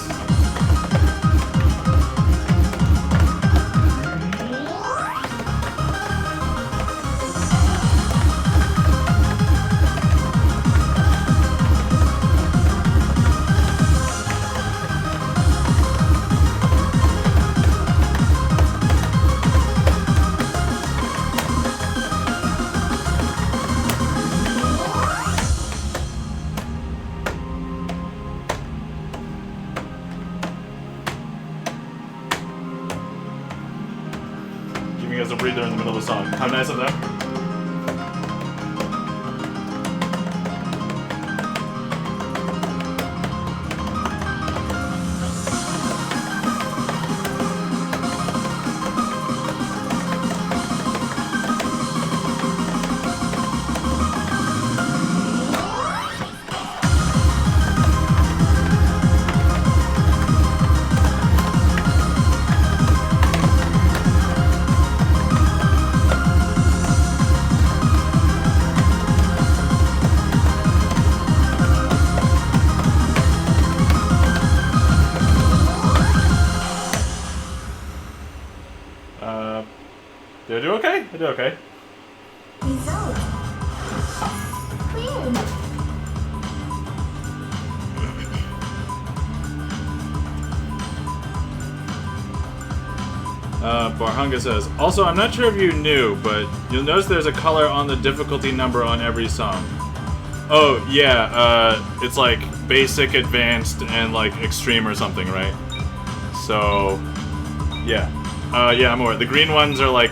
Giving us a breather in the middle of the song. How nice of them. Did I do okay? I did okay. Result. Cleared. Barhunga says, also, I'm not sure if you knew, but you'll notice there's a color on the difficulty number on every song. Oh yeah, it's like basic, advanced, and like extreme or something, right? So yeah, yeah, I'm aware. The green ones are like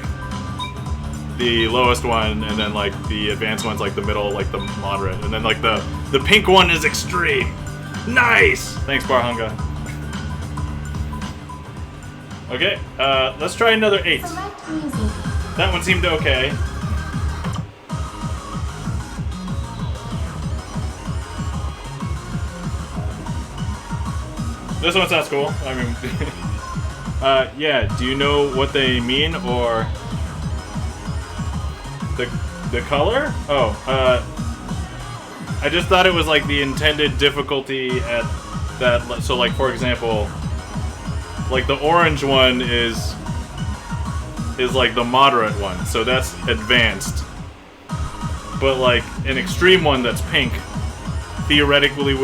the lowest one, and then like the advanced one's like the middle, like the moderate, and then like the pink one is extreme. Nice. Thanks, Barhunga. Okay, let's try another 8. Select music. That one seemed okay. This one sounds cool. I mean, yeah. Do you know what they mean, or the color? Oh, I just thought it was like the intended difficulty at that. So, like for example, like the orange one is like the moderate one, so that's advanced. But like an extreme one that's pink, theoretically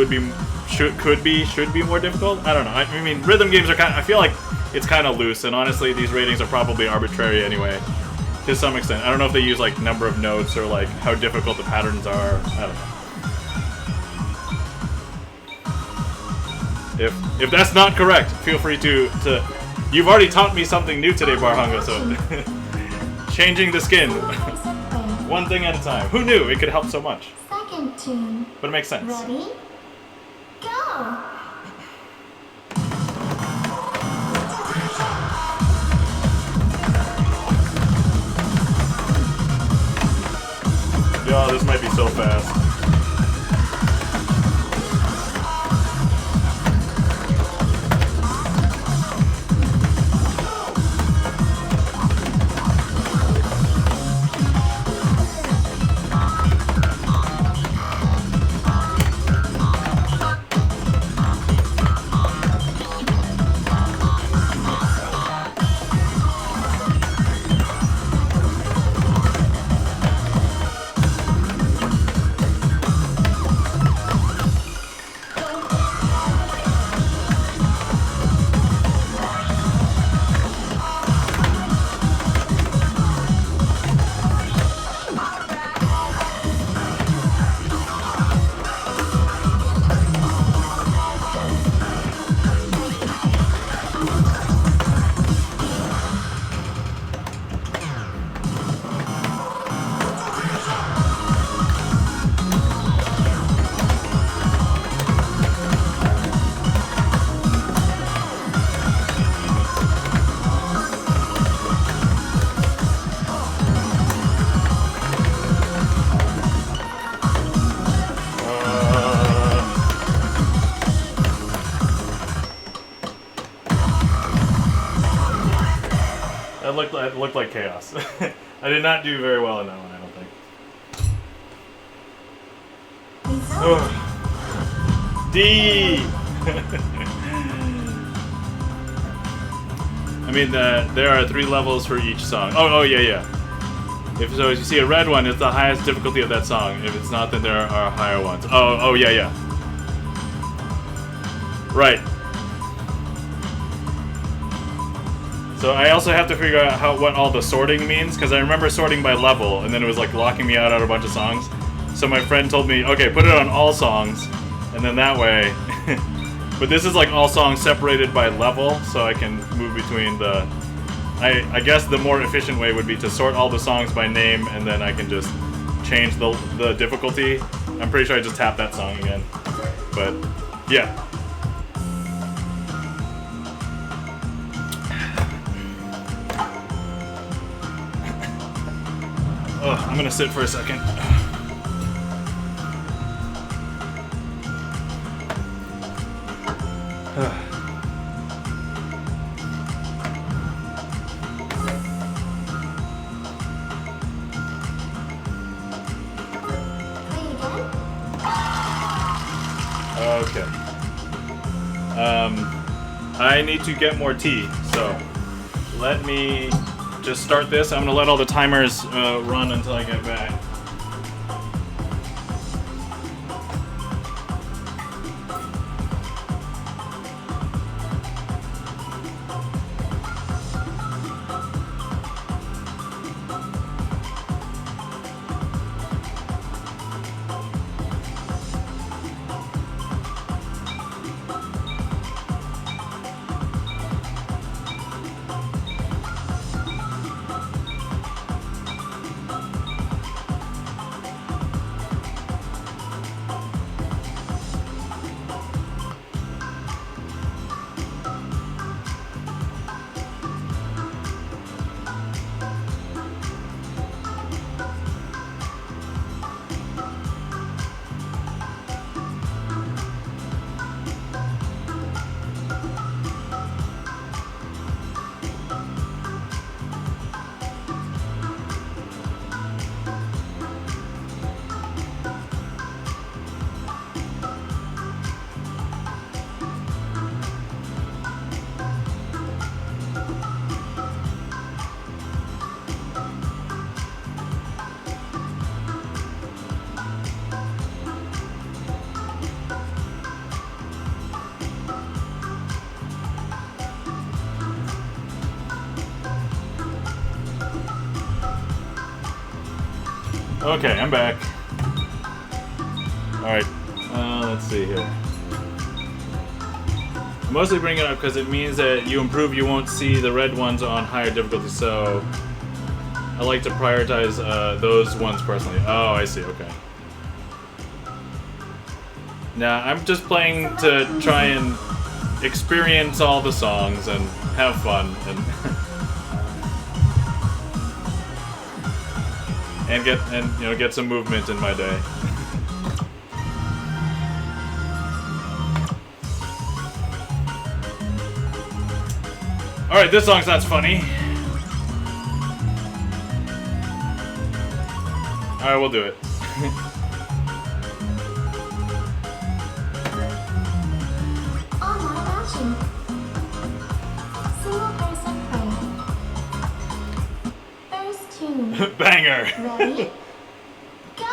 should be more difficult. I don't know. I mean, rhythm games are I feel like it's kind of loose, and honestly, these ratings are probably arbitrary anyway, to some extent. I don't know if they use like number of notes or like how difficult the patterns are. I don't know. If that's not correct, feel free to. You've already taught me something new today, Barhunga. So changing the skin, one thing at a time. Who knew it could help so much? Second tune. But it makes sense. Ready? Go! Yo, this might be so fast. It looked like chaos. I did not do very well in that one, I don't think. D! I mean, there are 3 levels for each song. Oh, yeah. If you see a red one, it's the highest difficulty of that song. If it's not, then there are higher ones. Oh, yeah. Right. So I also have to figure out what all the sorting means, because I remember sorting by level, and then it was like locking me out on a bunch of songs. So my friend told me, okay, put it on all songs, and then that way. But this is like all songs separated by level, so I can move between the. I guess the more efficient way would be to sort all the songs by name, and then I can just change the difficulty. I'm pretty sure I just tapped that song again. But yeah. Oh, I'm gonna sit for a second. Okay. I need to get more tea, so let me just start this. I'm gonna let all the timers run until I get back. Okay, I'm back. Alright, let's see here. I mostly bring it up because it means that you improve, you won't see the red ones on higher difficulty, so I like to prioritize those ones personally. Oh, I see, okay. Nah, I'm just playing to try and experience all the songs and have fun and get some movement in my day. All right, this song sounds funny. All right, we'll do it. Online matching. Single person play. First tune. Banger. Ready? Go!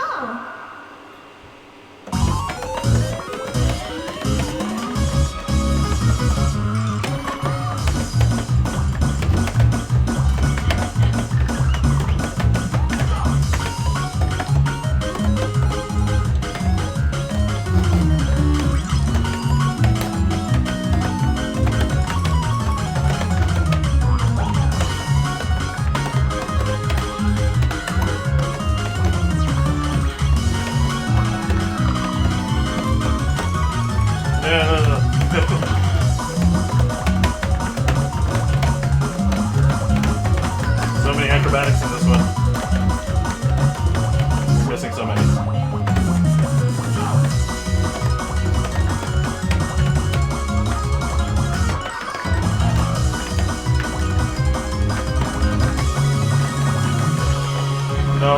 So many acrobatics in this one. Missing so many. No.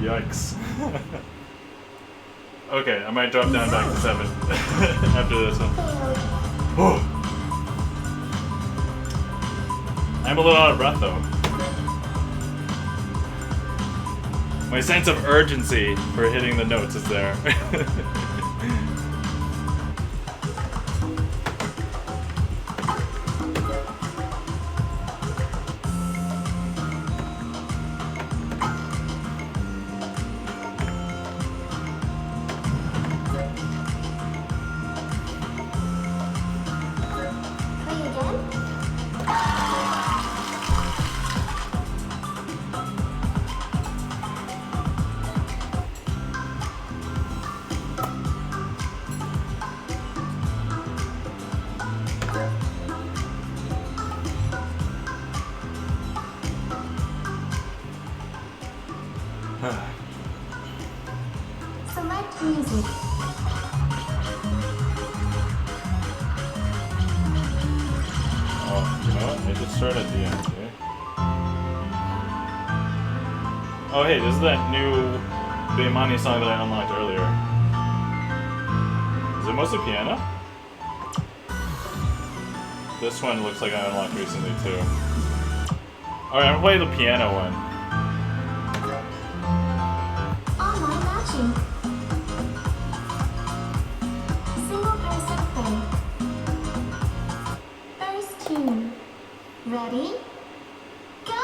Yikes. Okay, I might drop down back to 7 after this one. Whew. I'm a little out of breath though. My sense of urgency for hitting the notes is there. Play again? Select music. Oh, you know what? I should start at the end, okay? Oh, hey, this is that new Beimani song that I unlocked earlier. Is it mostly piano? This one looks like I unlocked recently, too. Alright, I'm gonna play the piano one. Online matching. Single person play. First tune. Ready? Go!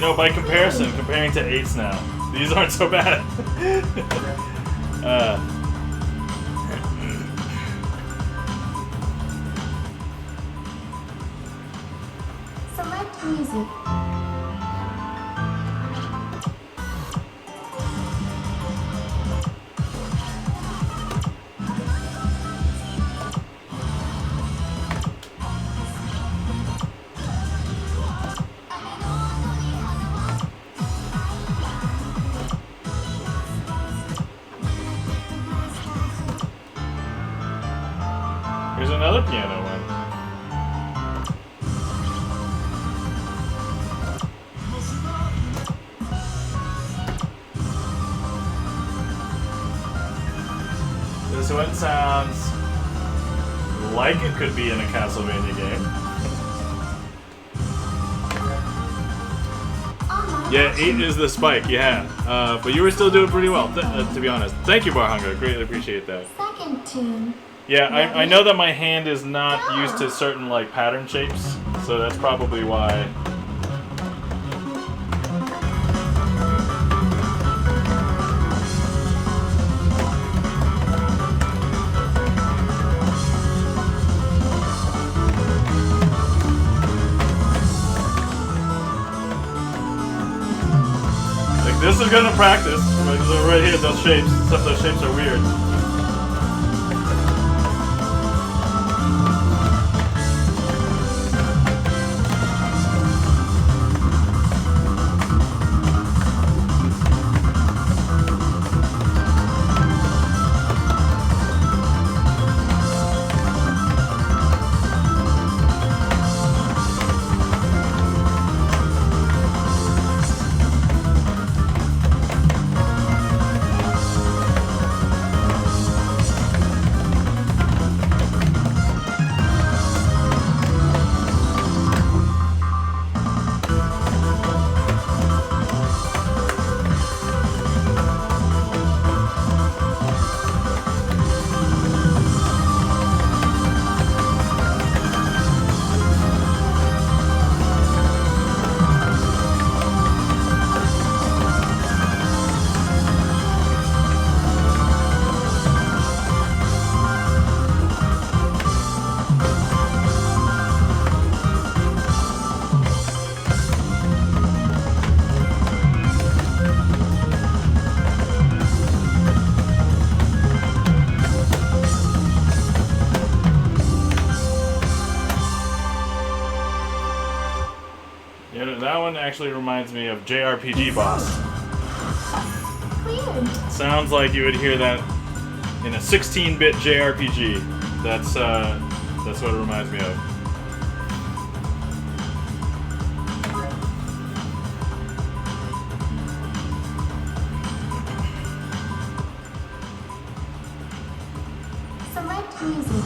You know, by comparison, comparing to 8s now, these aren't so bad. Select music. Here's another piano one. This one sounds like it could be in a Castlevania game. Yeah, 8 is the spike, yeah. But you were still doing pretty well, to be honest. Thank you, Barhunger. Greatly appreciate that. Second tune. Yeah, I know that my hand is not used to certain like pattern shapes, so that's probably why. Like this is gonna practice. Like right here, those shapes. Some of those shapes are weird. That one actually reminds me of JRPG Boss. Cleared. Sounds like you would hear that in a 16-bit JRPG. That's what it reminds me of. Select music.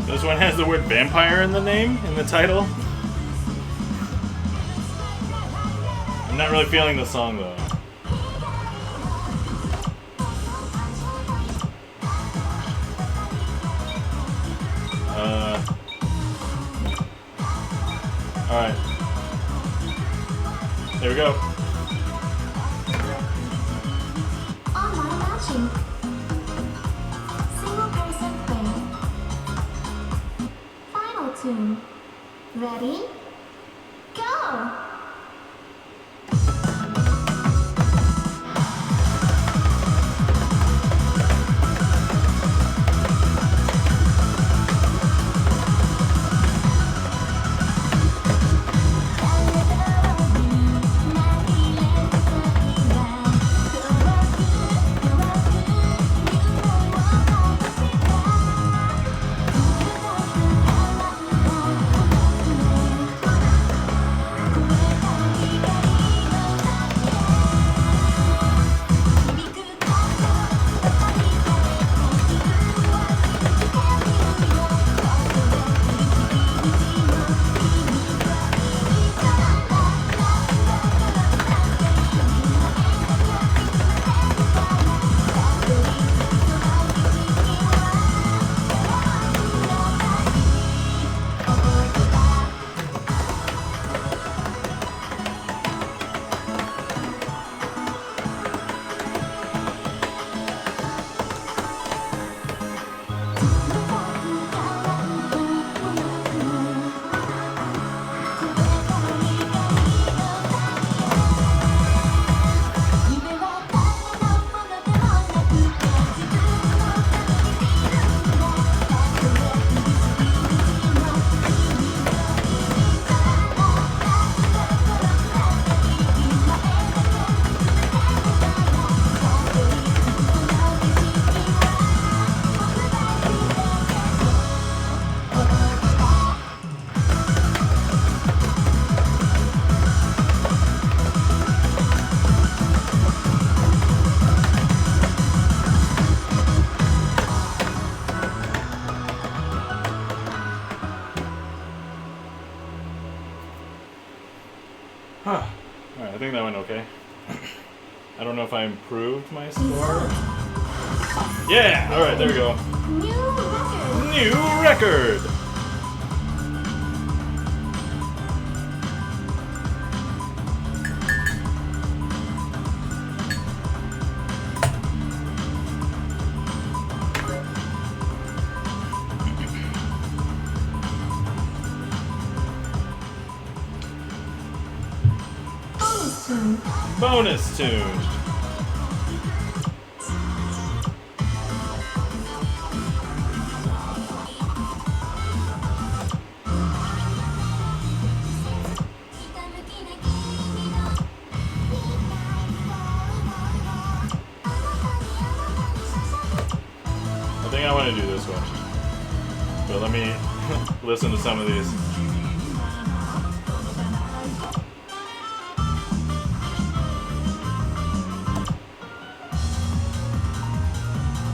This one has the word vampire in the name, in the title. I'm not really feeling the song though. Alright. There we go. Online matching. Single person play. Final tune. Ready? Go! if I improved my score. Yeah! Alright, there we go. New New record. record! Bonus tune. Bonus tune. I think I want to do this one. But let me listen to some of these.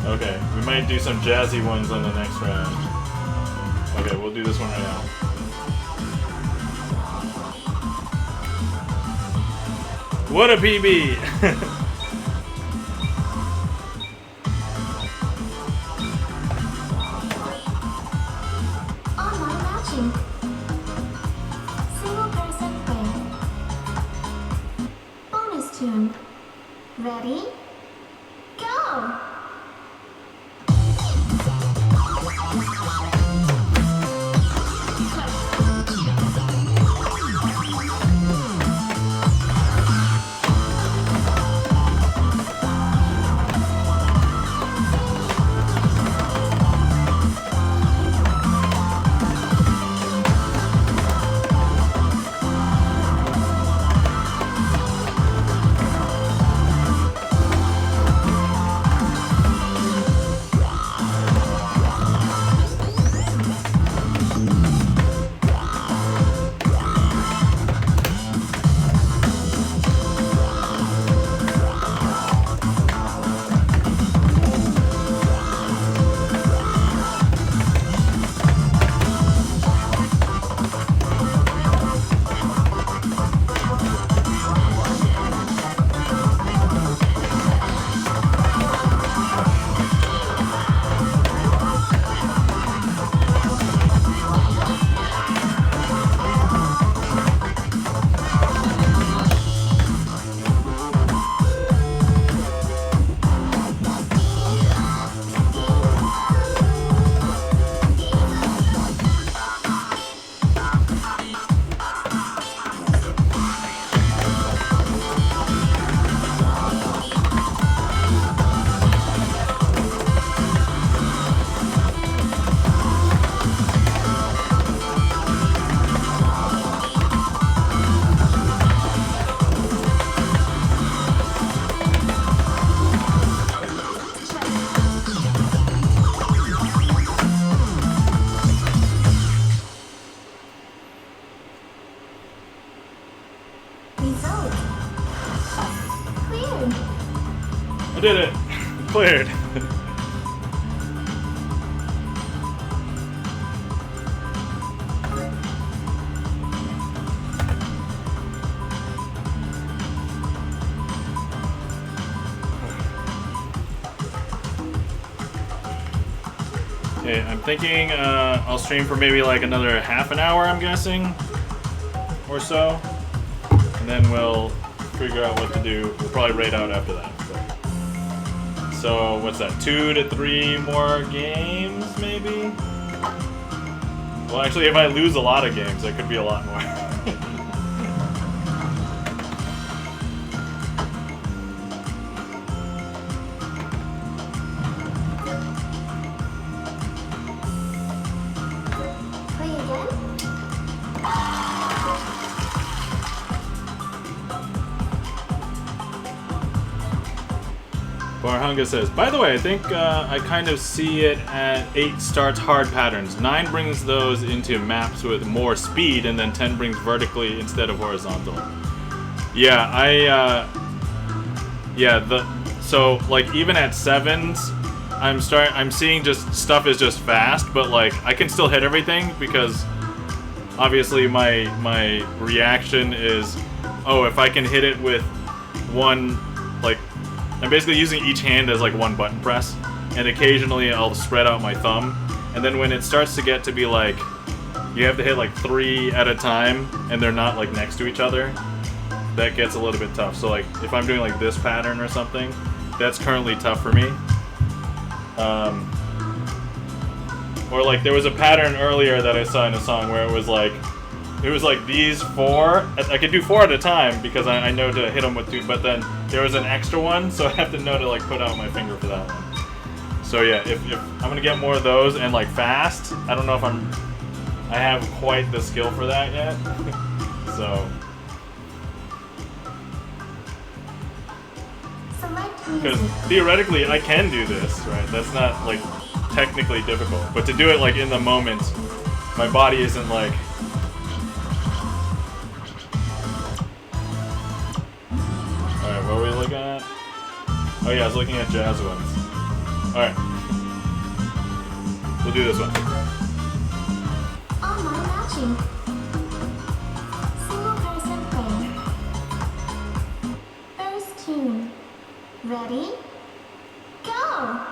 Okay, we might do some jazzy ones on the next round. Okay, we'll do this one right now. What a PB! Online matching. Single person play. Bonus tune. Ready? Go! Result. Cleared. I did it! Cleared! Okay, I'm thinking I'll stream for maybe like another half an hour, I'm guessing, or so, and then we'll figure out what to do. We'll probably raid out after that. So what's that? 2 to 3 more games, maybe? Well, actually, if I lose a lot of games, that could be a lot more. Play again. Barhunga says, by the way, I think I kind of see it at 8 starts hard patterns. 9 brings those into maps with more speed, and then 10 brings vertically instead of horizontal. Yeah, so like even at 7s, I'm seeing just stuff is just fast, but like I can still hit everything because obviously my reaction is, oh, if I can hit it with one like I'm basically using each hand as like one button press, and occasionally I'll spread out my thumb, and then when it starts to get to be like, you have to hit like 3 at a time, and they're not like next to each other, that gets a little bit tough. So like, if I'm doing like this pattern or something, that's currently tough for me. Or like there was a pattern earlier that I saw in a song where it was like these 4. I could do 4 at a time because I know to hit them with 2, but then there was an extra one, so I have to know to like put out my finger for that one. So yeah, if I'm gonna get more of those and like fast, I don't know if I have quite the skill for that yet. So. Because theoretically I can do this, right? That's not like technically difficult, but to do it like in the moment, my body isn't like. Alright, what were we looking at? Oh yeah, I was looking at jazz ones. Alright. We'll do this one. Online matching. Single person play. First tune. Ready? Go!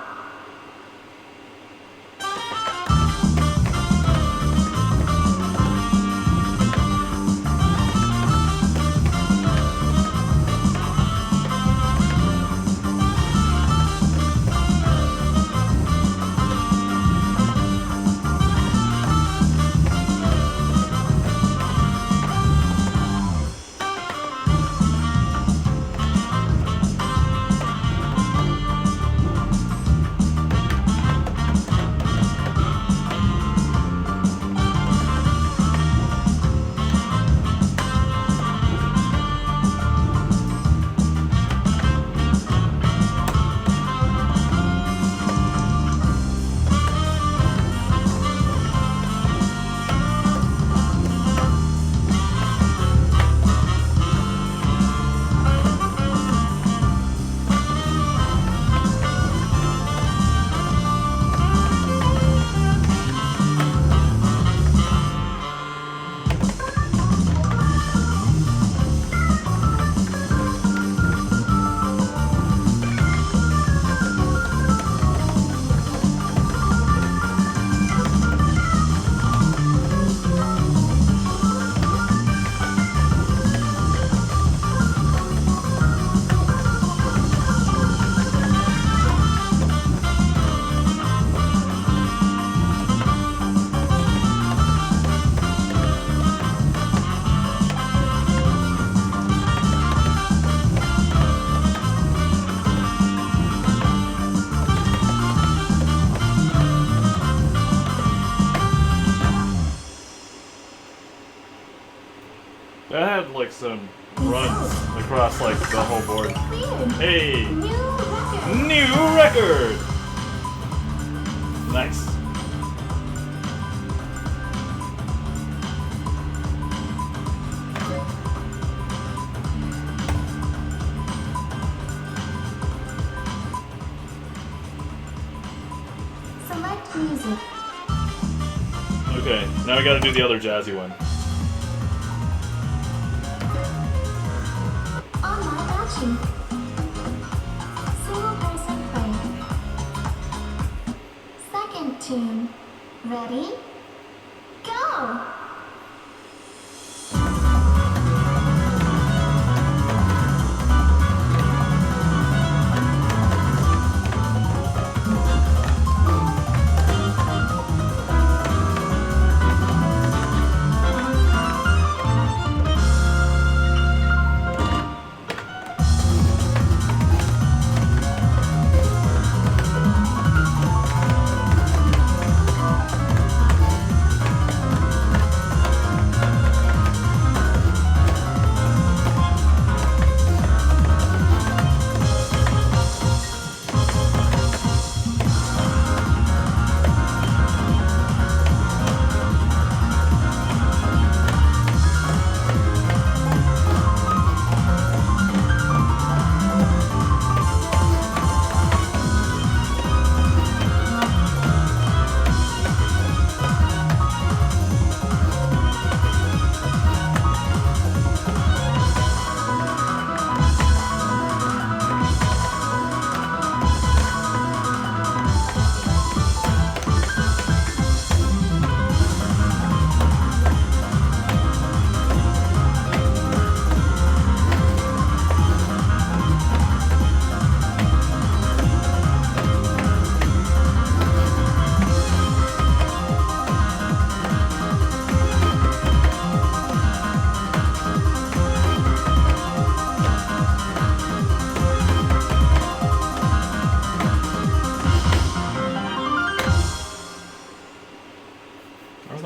That had like some runs across like the whole board. Hey! New record! Nice. Select music. Okay, now we gotta do the other jazzy one. Online matching. Single person play. Second tune. Ready? Go!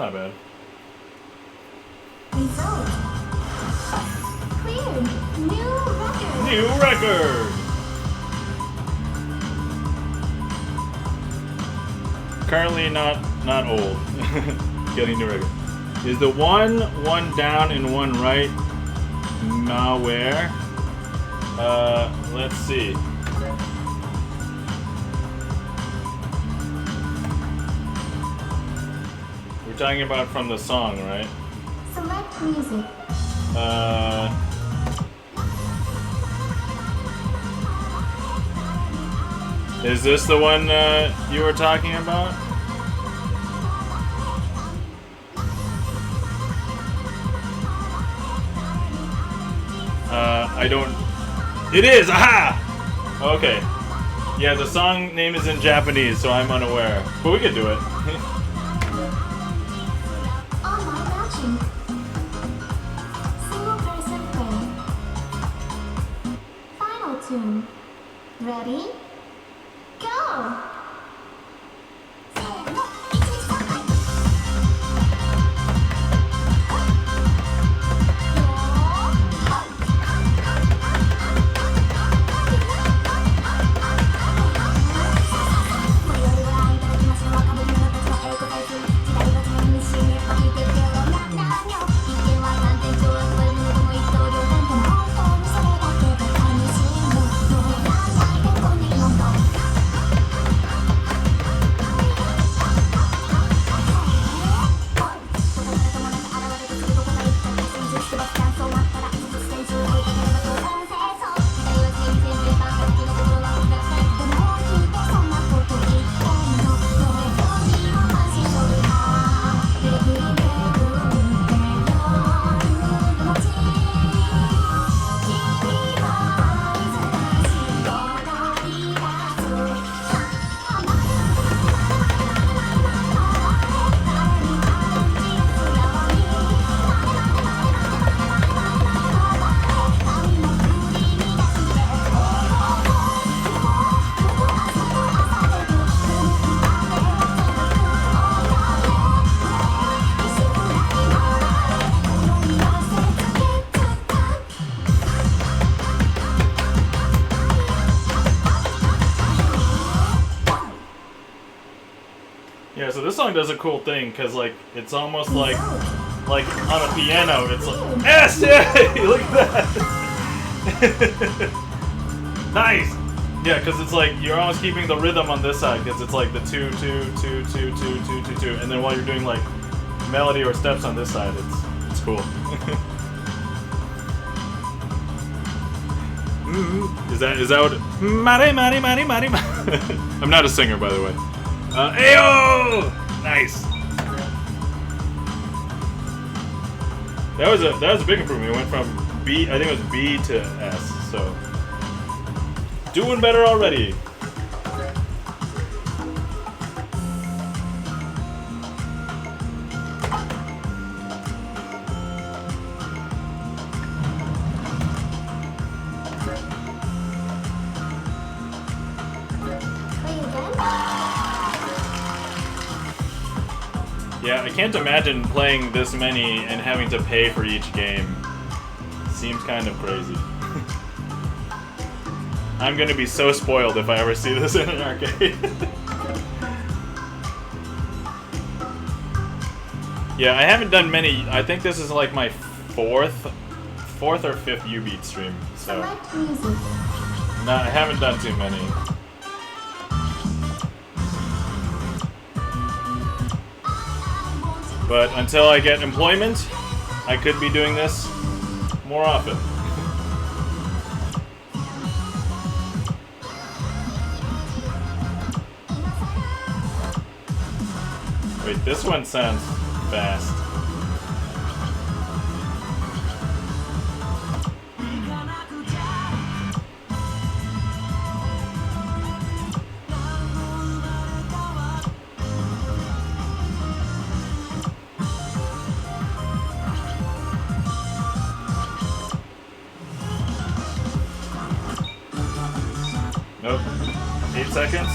not bad. Result. Cleared. New record. New record! Currently not old. Getting new record. Is the one down and one right malware? Let's see. We're talking about from the song, right? Select music. Is this the one you were talking about? I don't... It is! Aha! Okay. Yeah, the song name is in Japanese, so I'm unaware. But we could do it. Online matching. Single person play. Final tune. Ready? Go! Yeah, so this song does a cool thing, because, like, it's almost like on a piano, it's like, yes, yay! Look at that! Nice! Yeah, because it's like, you're almost keeping the rhythm on this side, because it's like the 2, 2, 2, 2, 2, 2, 2, 2, and then while you're doing, like, melody or steps on this side, it's cool. Is that what... Mari, mari, mari, mari, mari. I'm not a singer, by the way. Ayo! Nice. That was a big improvement. It went from B, I think it was B to S. So doing better already. Yeah, I can't imagine playing this many and having to pay for each game. Seems kind of crazy. I'm gonna be so spoiled if I ever see this in an arcade. Yeah, I haven't done many. I think this is like my fourth or fifth Jubeat stream. So no, I haven't done too many. But until I get employment, I could be doing this more often. Wait, this one sounds fast. Nope. 8 seconds?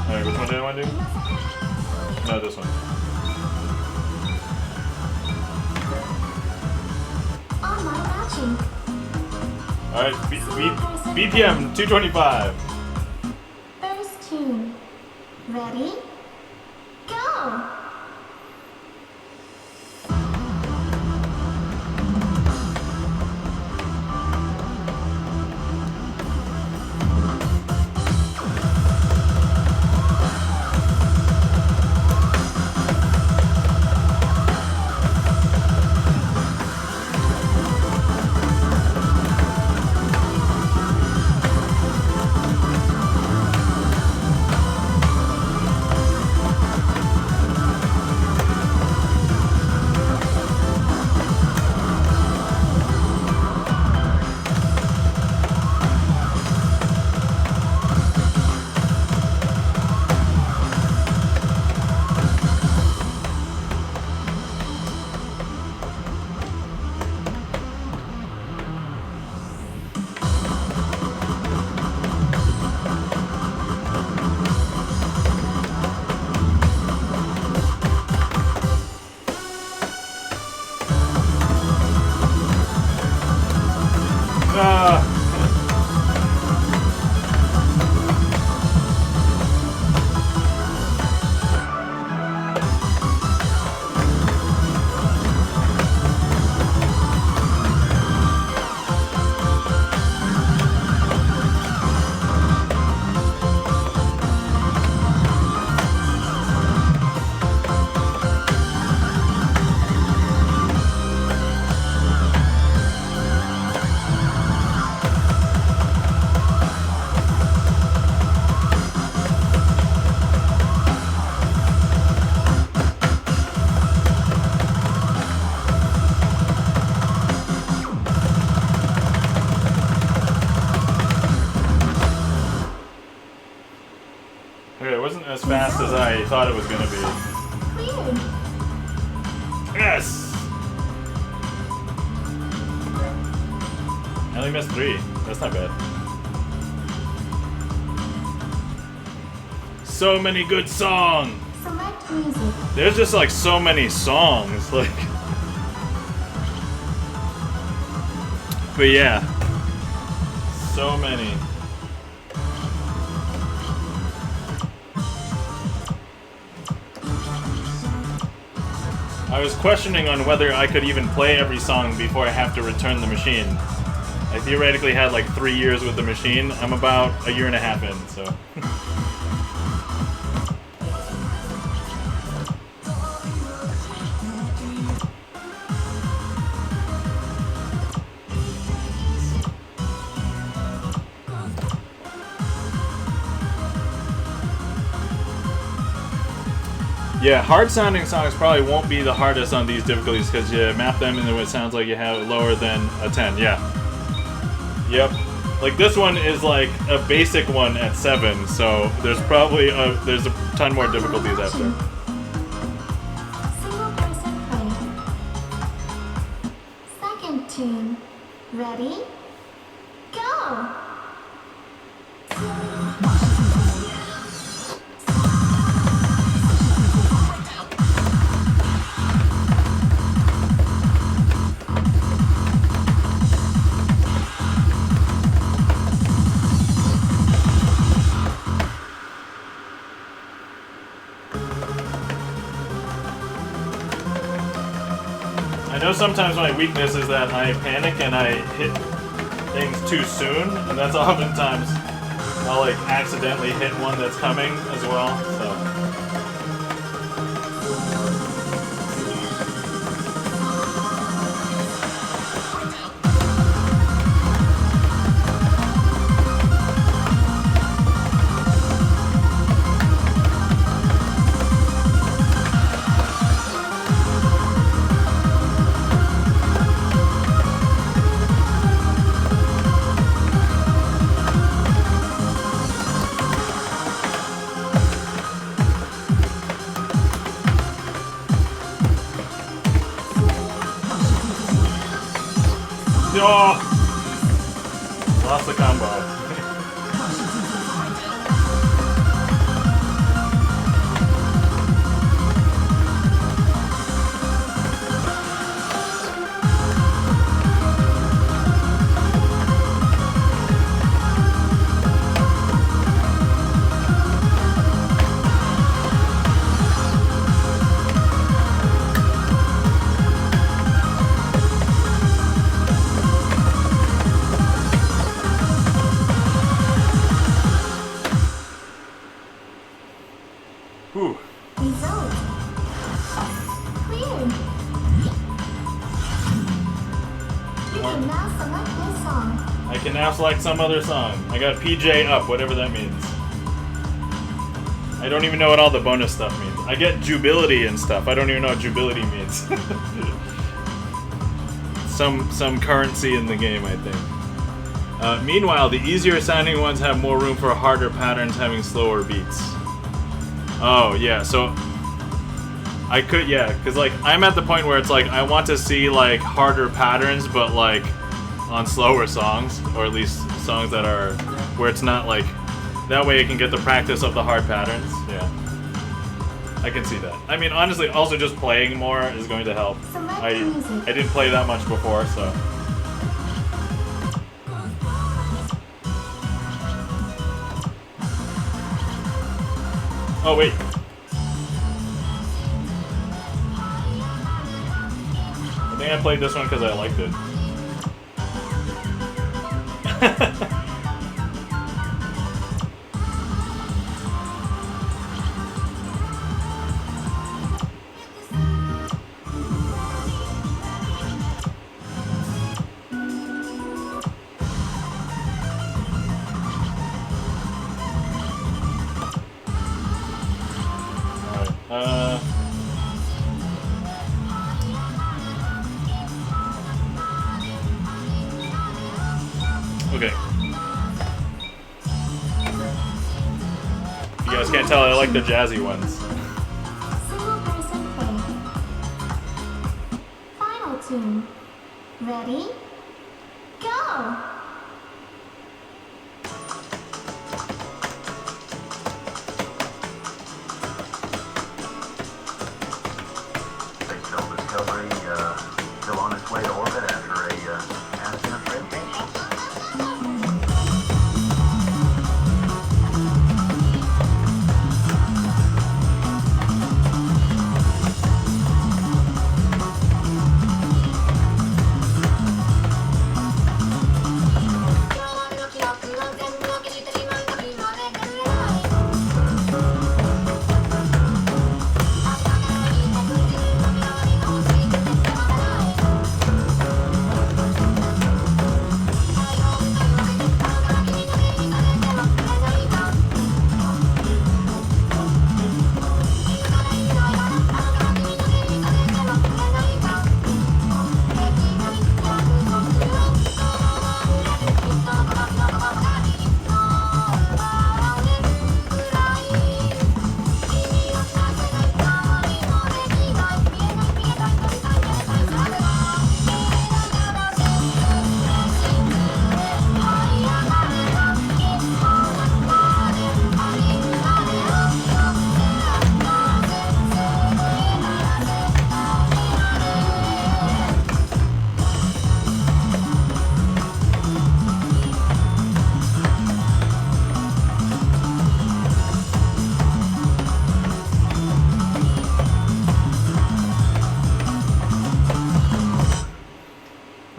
Alright, which one do I want to do? No, this one. watching. Alright, BPM 225. First tune. Ready? Go! As fast as I thought it was gonna be. Weird. Yes! I only missed 3. That's not bad. So many good songs! Select music. There's just like so many songs, like. But yeah. So many. I was questioning on whether I could even play every song before I have to return the machine. I theoretically had like 3 years with the machine. I'm about a year and a half in, so. Yeah, hard-sounding songs probably won't be the hardest on these difficulties because you map them and it sounds like you have it lower than a 10. Yeah. Yep. Like this one is like a basic one at 7, so there's probably there's a ton more difficulties after. Single person play. Second tune. Ready? Go! I know sometimes my weakness is that I panic and I hit things too soon, and that's oftentimes I'll like accidentally hit one that's coming as well, so. Oh! Lost the combo. Whew. Result. Cleared. You can now select this song. I can now select some other song. I got PJ up, whatever that means. I don't even know what all the bonus stuff means. I get jubility and stuff. I don't even know what jubility means. some currency in the game, I think. Meanwhile, the easier sounding ones have more room for harder patterns having slower beats. Oh, yeah, so I could, yeah, because like I'm at the point where it's like I want to see like harder patterns, but like on slower songs, or at least songs that are where it's not like that way I can get the practice of the hard patterns. Yeah, I can see that. I mean, honestly, also just playing more is going to help. I didn't play that much before, so. Oh wait. I think I played this one because I liked it. Alright, okay. You guys can't tell, I like the jazzy ones. Single person play. Final tune. Ready? Go! Space Shuttle Discovery still on its way to orbit after a accident radiation.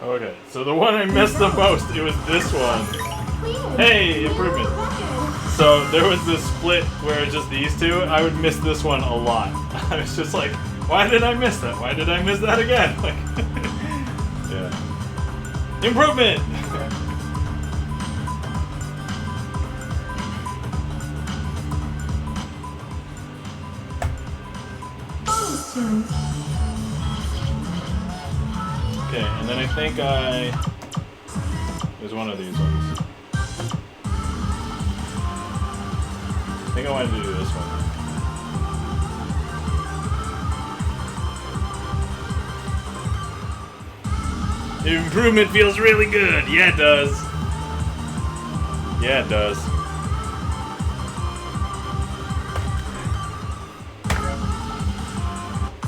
Okay, so the one I missed the most, it was this one. Hey, improvement. So there was this split where it's just these two. I would miss this one a lot. I was just like, why did I miss that? Why did I miss that again? Like, yeah. Improvement! Bonus tune. Okay, and then I think there's one of these ones. I think I wanted to do this one. Improvement feels really good. Yeah, it does. Yeah, it does.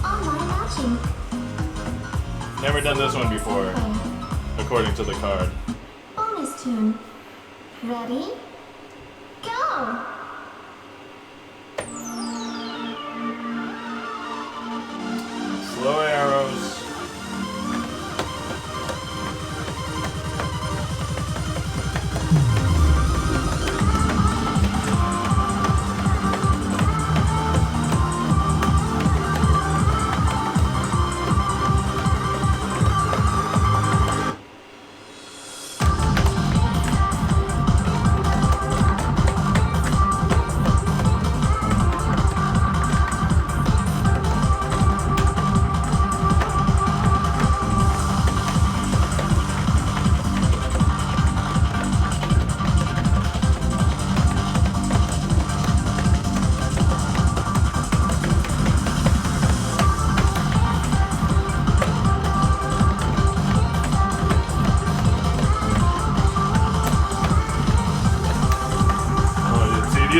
Online matching. Never done this one before, according to the card. Bonus tune. Ready? Go! Slow arrows.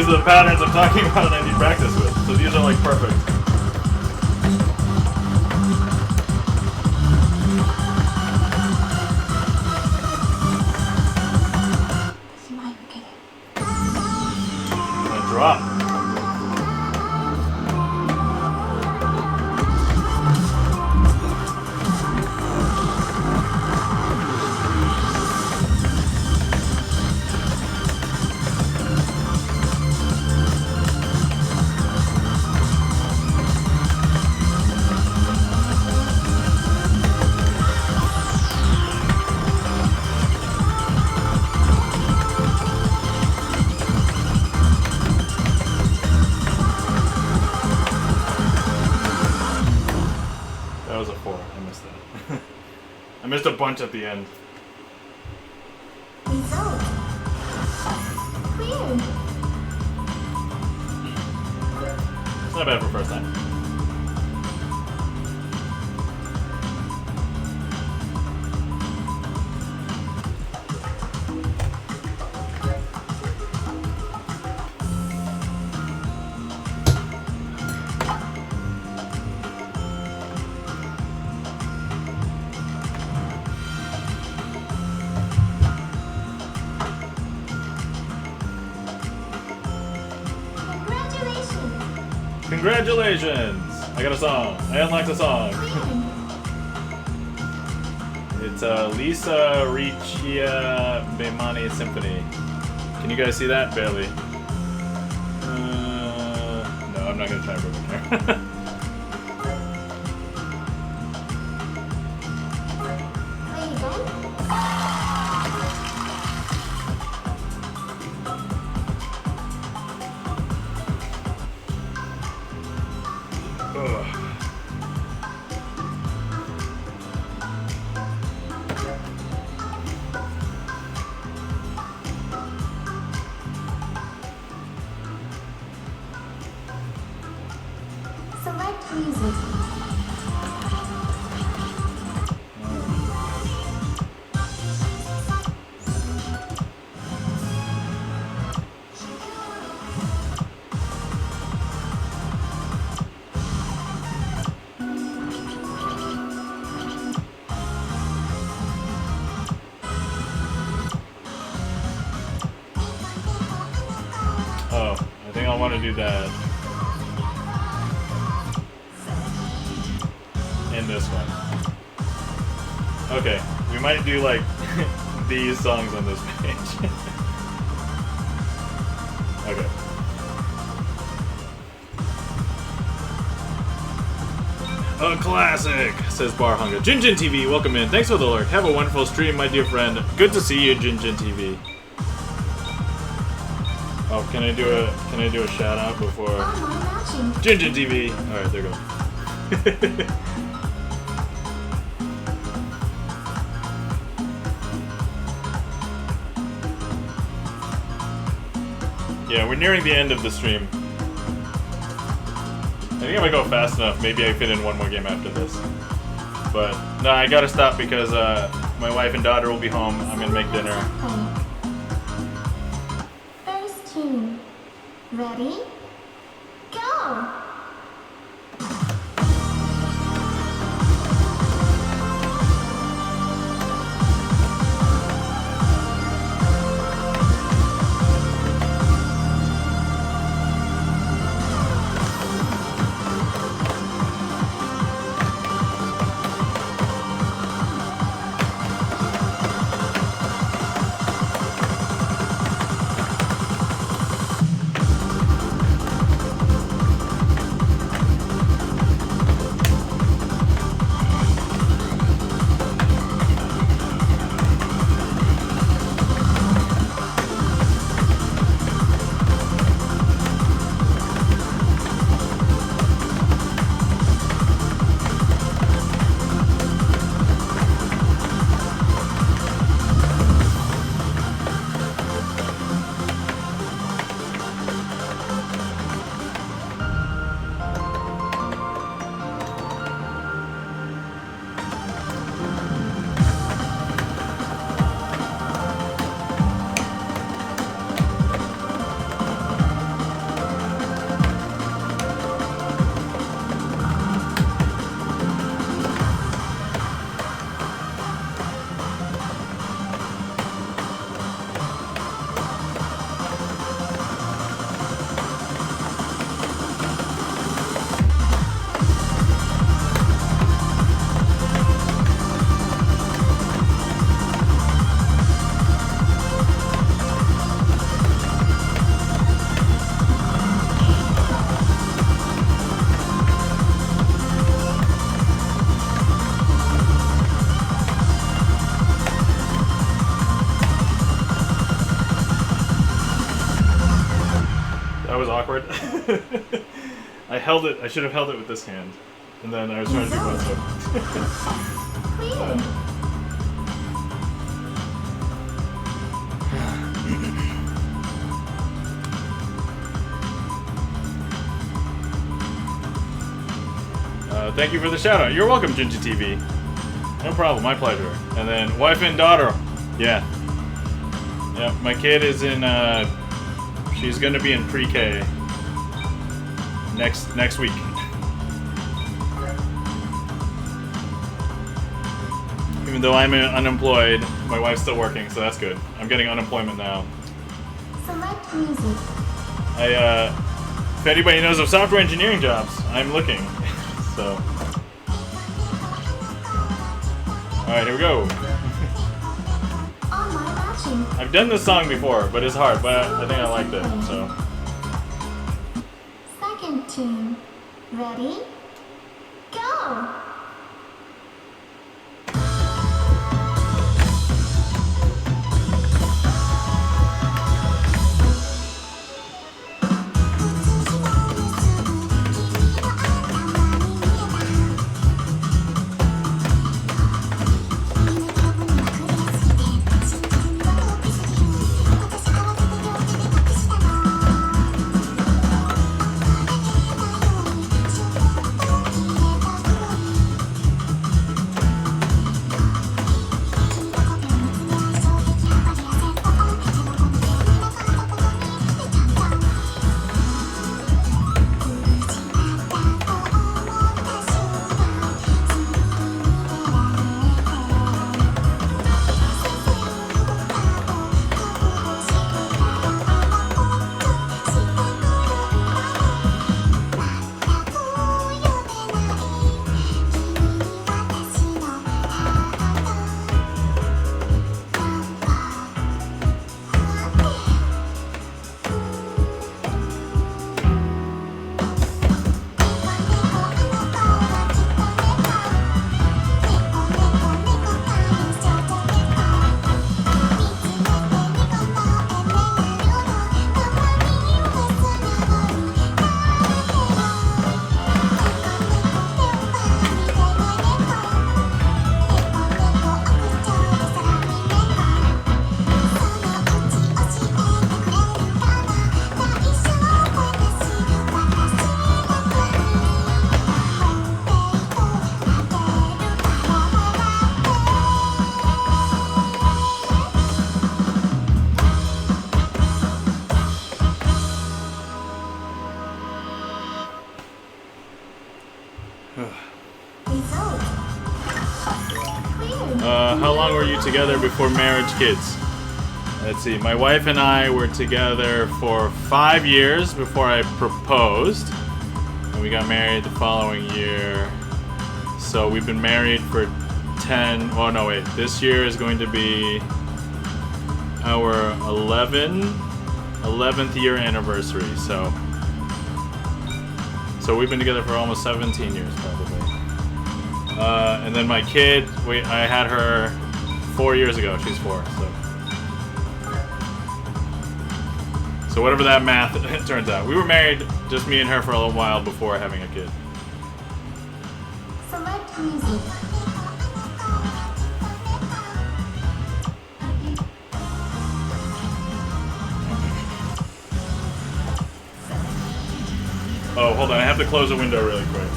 are the patterns I'm talking about and I need practice with. So these are like perfect. And drop. That was a 4. I missed that. I missed a bunch at the end. Result. Weird. It's not bad for first time. Congratulations. Congratulations! I got a song. I unlocked a song. It's Lisa Riccia Bemani Symphony. Can you guys see that? Barely. No, I'm not gonna try and move in here. Play again. Ugh. Select music. Oh, I think I want to do that. In this one. Okay, we might do like these songs on this page. Okay. A classic, says Bar Hunger. Jinjin TV, welcome in. Thanks for the alert. Have a wonderful stream, my dear friend. Good to see you, Jinjin TV. Oh, can I do a shout out before Online matching. Jinjin TV? All right, there you go. Yeah, we're nearing the end of the stream. I think if I go fast enough, maybe I fit in one more game after this. But no, I gotta stop because my wife and daughter will be home. I'm gonna make dinner. First tune. Ready? Go! awkward. I held it. I should have held it with this hand, and then I was trying to do both. Weird. Thank you for the shout out. You're welcome, Ginger TV. No problem, my pleasure. And then wife and daughter. Yeah. Yeah, my kid is in she's gonna be in pre-K next week. Even though I'm unemployed, my wife's still working, so that's good. I'm getting unemployment now. Select music. If anybody knows of software engineering jobs, I'm looking. So, all right, here we go. Online matching. I've done this song before, but it's hard. But I think I liked it. So, Second tune. Ready? Go! how long were you together before marriage, kids? Let's see. My wife and I were together for 5 years before I proposed, and we got married the following year. So we've been married for 10. Oh no, wait. This year is going to be our 11th year anniversary. So we've been together for almost 17 years, probably. And then my kid, I had her 4 years ago. She's 4, so whatever that math turns out. We were married, just me and her, for a little while before having a kid. Select music. Oh, hold on. I have to close the window really quick.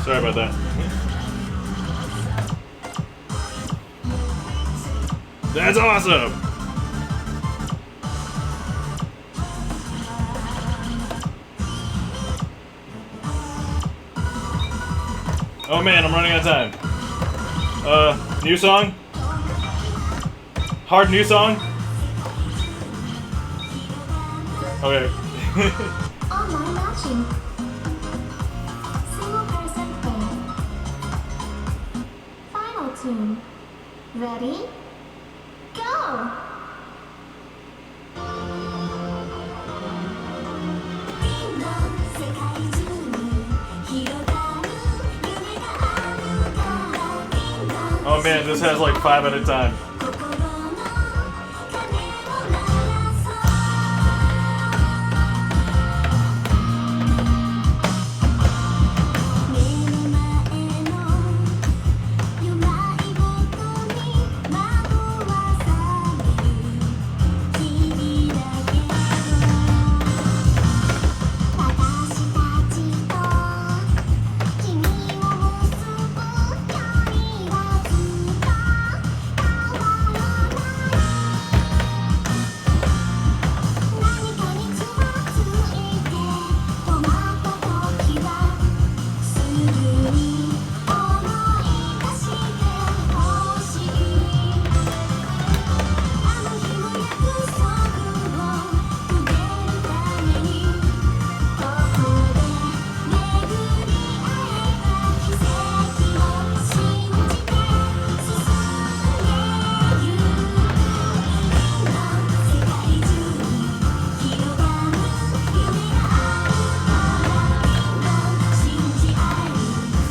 Sorry about that. That's awesome! Oh man, I'm running out of time. New song? Hard new song? Okay. Online matching. Single person play. Final tune. Ready? Go! Oh man, this has like 5 at a time.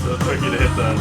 So tricky to hit that.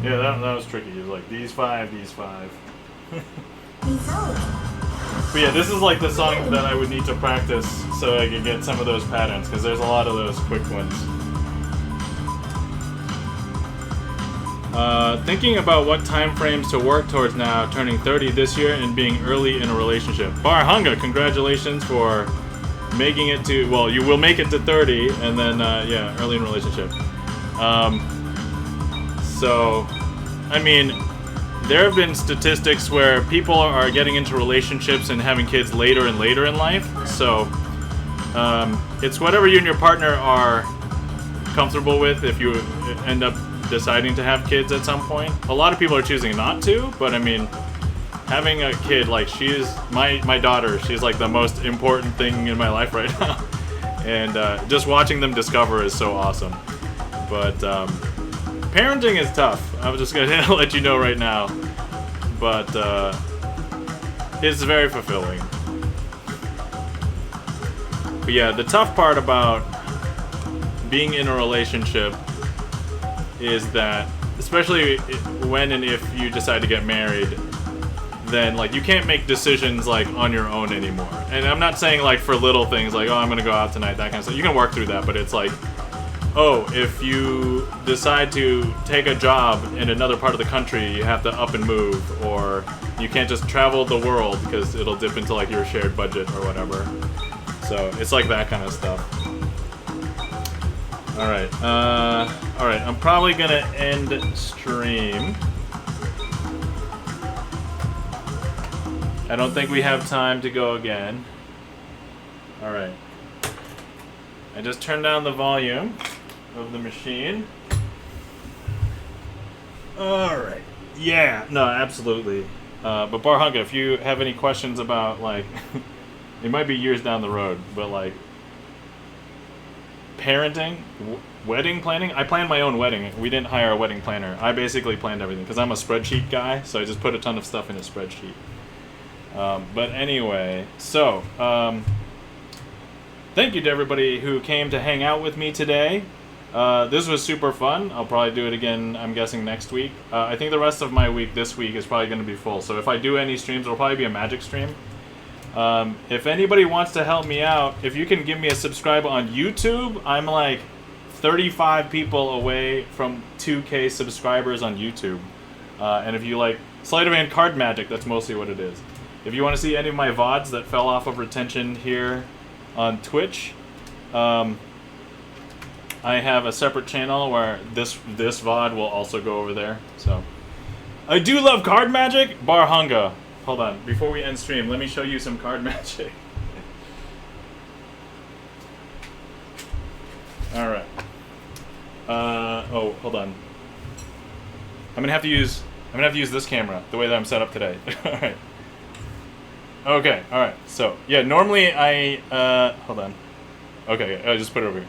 Yeah, that was tricky. It was like these five. But yeah, this is like the song that I would need to practice so I could get some of those patterns, because there's a lot of those quick ones. Thinking about what time frames to work towards now, turning 30 this year and being early in a relationship. Bar Hunga, congratulations for making it to, well, you will make it to 30 and then, yeah, early in a relationship. So, I mean, there have been statistics where people are getting into relationships and having kids later and later in life. So, it's whatever you and your partner are comfortable with if you end up deciding to have kids at some point. A lot of people are choosing not to, but I mean, having a kid, like, she's my daughter, she's like the most important thing in my life right now. And just watching them discover is so awesome. But parenting is tough. I'm just gonna let you know right now. But it's very fulfilling. But yeah, the tough part about being in a relationship is that, especially when and if you decide to get married, then like you can't make decisions like on your own anymore. And I'm not saying like for little things like, oh, I'm gonna go out tonight, that kind of stuff. You can work through that, but it's like, oh, if you decide to take a job in another part of the country, you have to up and move, or you can't just travel the world because it'll dip into like your shared budget or whatever. So it's like that kind of stuff. Alright, I'm probably gonna end stream. I don't think we have time to go again. Alright. I just turned down the volume of the machine. Alright. Yeah, no, absolutely. But Barhunga, if you have any questions about, like, it might be years down the road, but like, parenting, wedding planning. I planned my own wedding. We didn't hire a wedding planner. I basically planned everything because I'm a spreadsheet guy, so I just put a ton of stuff in a spreadsheet. But anyway, so thank you to everybody who came to hang out with me today. This was super fun. I'll probably do it again, I'm guessing, next week. I think the rest of my week this week is probably going to be full, so if I do any streams, it'll probably be a Magic stream. If anybody wants to help me out, if you can give me a subscribe on YouTube, I'm like 35 people away from 2K subscribers on YouTube. And if you like Sleight of Hand card magic, that's mostly what it is. If you want to see any of my VODs that fell off of retention here on Twitch, I have a separate channel where this VOD will also go over there. So I do love card magic. Barhunga. hold on. Before we end stream, let me show you some card magic. All right. Oh, hold on. I'm gonna have to use this camera the way that I'm set up today. All right. Okay. All right. So yeah, normally I hold on. Okay, I'll just put it over here.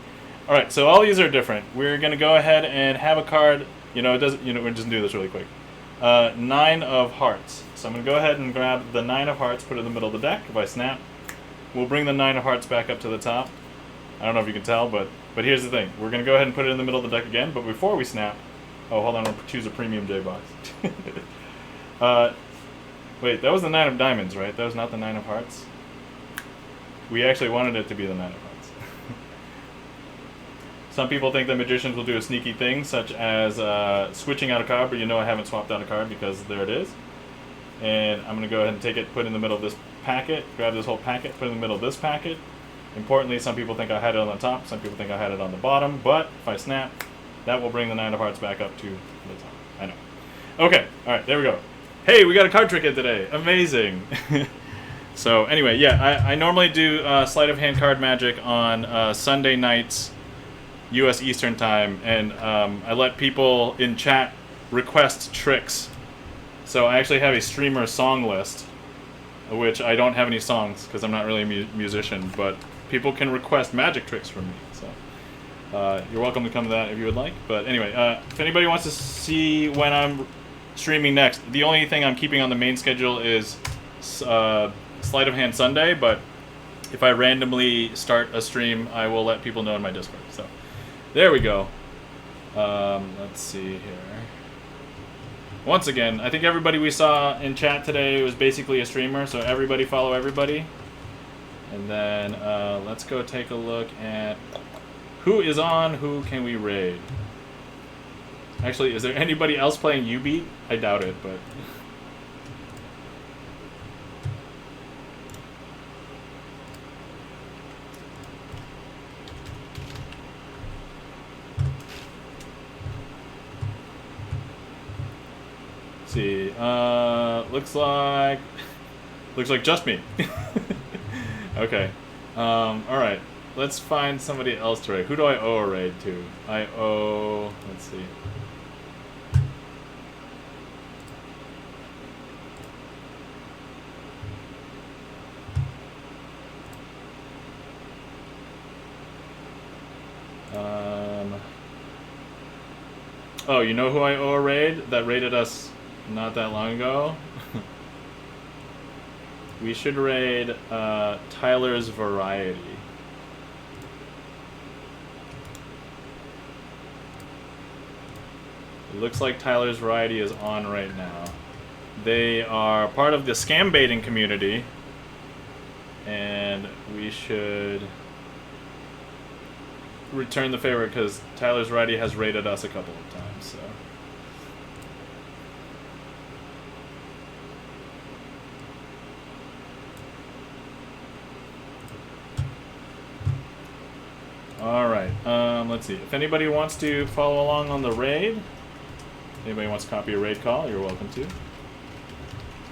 All right. So all these are different. We're gonna go ahead and have a card. You know, it doesn't. You know, we're just gonna do this really quick. 9 of hearts. So I'm gonna go ahead and grab the 9 of hearts, put it in the middle of the deck. If I snap, we'll bring the 9 of hearts back up to the top. I don't know if you can tell, but here's the thing. We're gonna go ahead and put it in the middle of the deck again. But before we snap, oh, hold on. I'm gonna choose a premium J box. Wait, that was the 9 of diamonds, right? That was not the 9 of hearts. We actually wanted it to be the 9 of hearts. Some people think that magicians will do a sneaky thing, such as switching out a card, but you know I haven't swapped out a card because there it is. And I'm going to go ahead and take it, put it in the middle of this packet, grab this whole packet, put it in the middle of this packet. Importantly, some people think I had it on the top, some people think I had it on the bottom, but if I snap, that will bring the 9 of hearts back up to the top. I know. Okay, alright, there we go. Hey, we got a card trick in today. Amazing. So anyway, yeah, I normally do sleight of hand card magic on Sunday nights, U.S. Eastern Time, and I let people in chat request tricks. So I actually have a streamer song list, which I don't have any songs because I'm not really a musician, but people can request magic tricks from me. So you're welcome to come to that if you would like. But anyway, if anybody wants to see when I'm streaming next, the only thing I'm keeping on the main schedule is Sleight of Hand Sunday, but if I randomly start a stream, I will let people know in my Discord. So there we go. Let's see here. Once again, I think everybody we saw in chat today was basically a streamer, so everybody follow everybody. And then let's go take a look at who is on, who can we raid. Actually, is there anybody else playing Jubeat? I doubt it, but... Let's see, looks like just me. Okay, alright, let's find somebody else to raid. Who do I owe a raid to? I owe, let's see. Oh, you know who I owe a raid? That raided us not that long ago? We should raid Tyler's Variety. It looks like Tyler's Variety is on right now. They are part of the scam baiting community, and we should return the favor because Tyler's Variety has raided us a couple of times. So. Alright, let's see. If anybody wants to follow along on the raid, anybody wants to copy a raid call, you're welcome to.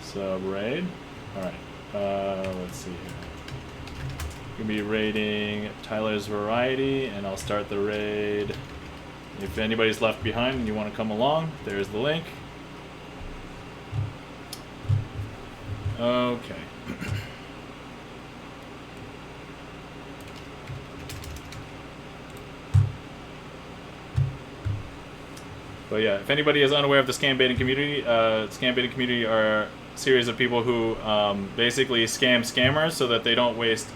Sub raid. Alright, let's see here. Gonna be raiding Tyler's Variety, and I'll start the raid. If anybody's left behind and you want to come along, there's the link. Okay. But yeah, if anybody is unaware of the scam baiting community are a series of people who basically scam scammers so that they don't waste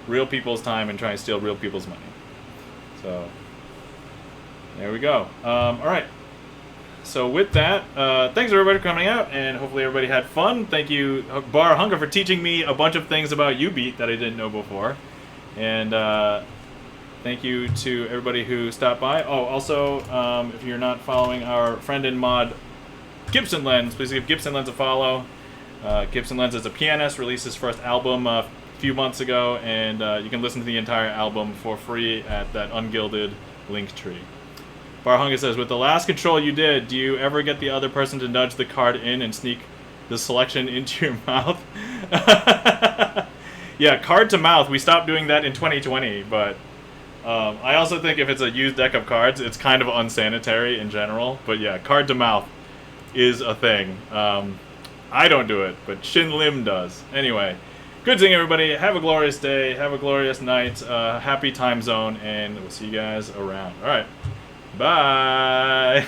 real people's time and try and steal real people's money. So there we go. All right. So with that, thanks everybody for coming out, and hopefully everybody had fun. Thank you, Bar Hunger, for teaching me a bunch of things about Jubeat that I didn't know before. And thank you to everybody who stopped by. Oh, also, if you're not following our friend and mod, Gibson Lens, please give Gibson Lens a follow. Gibson Lens is a pianist, released his first album a few months ago, and you can listen to the entire album for free at that ungilded link tree. Barhunga says, with the last control you did, do you ever get the other person to nudge the card in and sneak the selection into your mouth. Yeah, card to mouth. We stopped doing that in 2020, but I also think if it's a used deck of cards, it's kind of unsanitary in general. But yeah, card to mouth is a thing. I don't do it, but Shin Lim does. Anyway, good seeing everybody. Have a glorious day. Have a glorious night. Happy time zone, and we'll see you guys around. All right. Bye.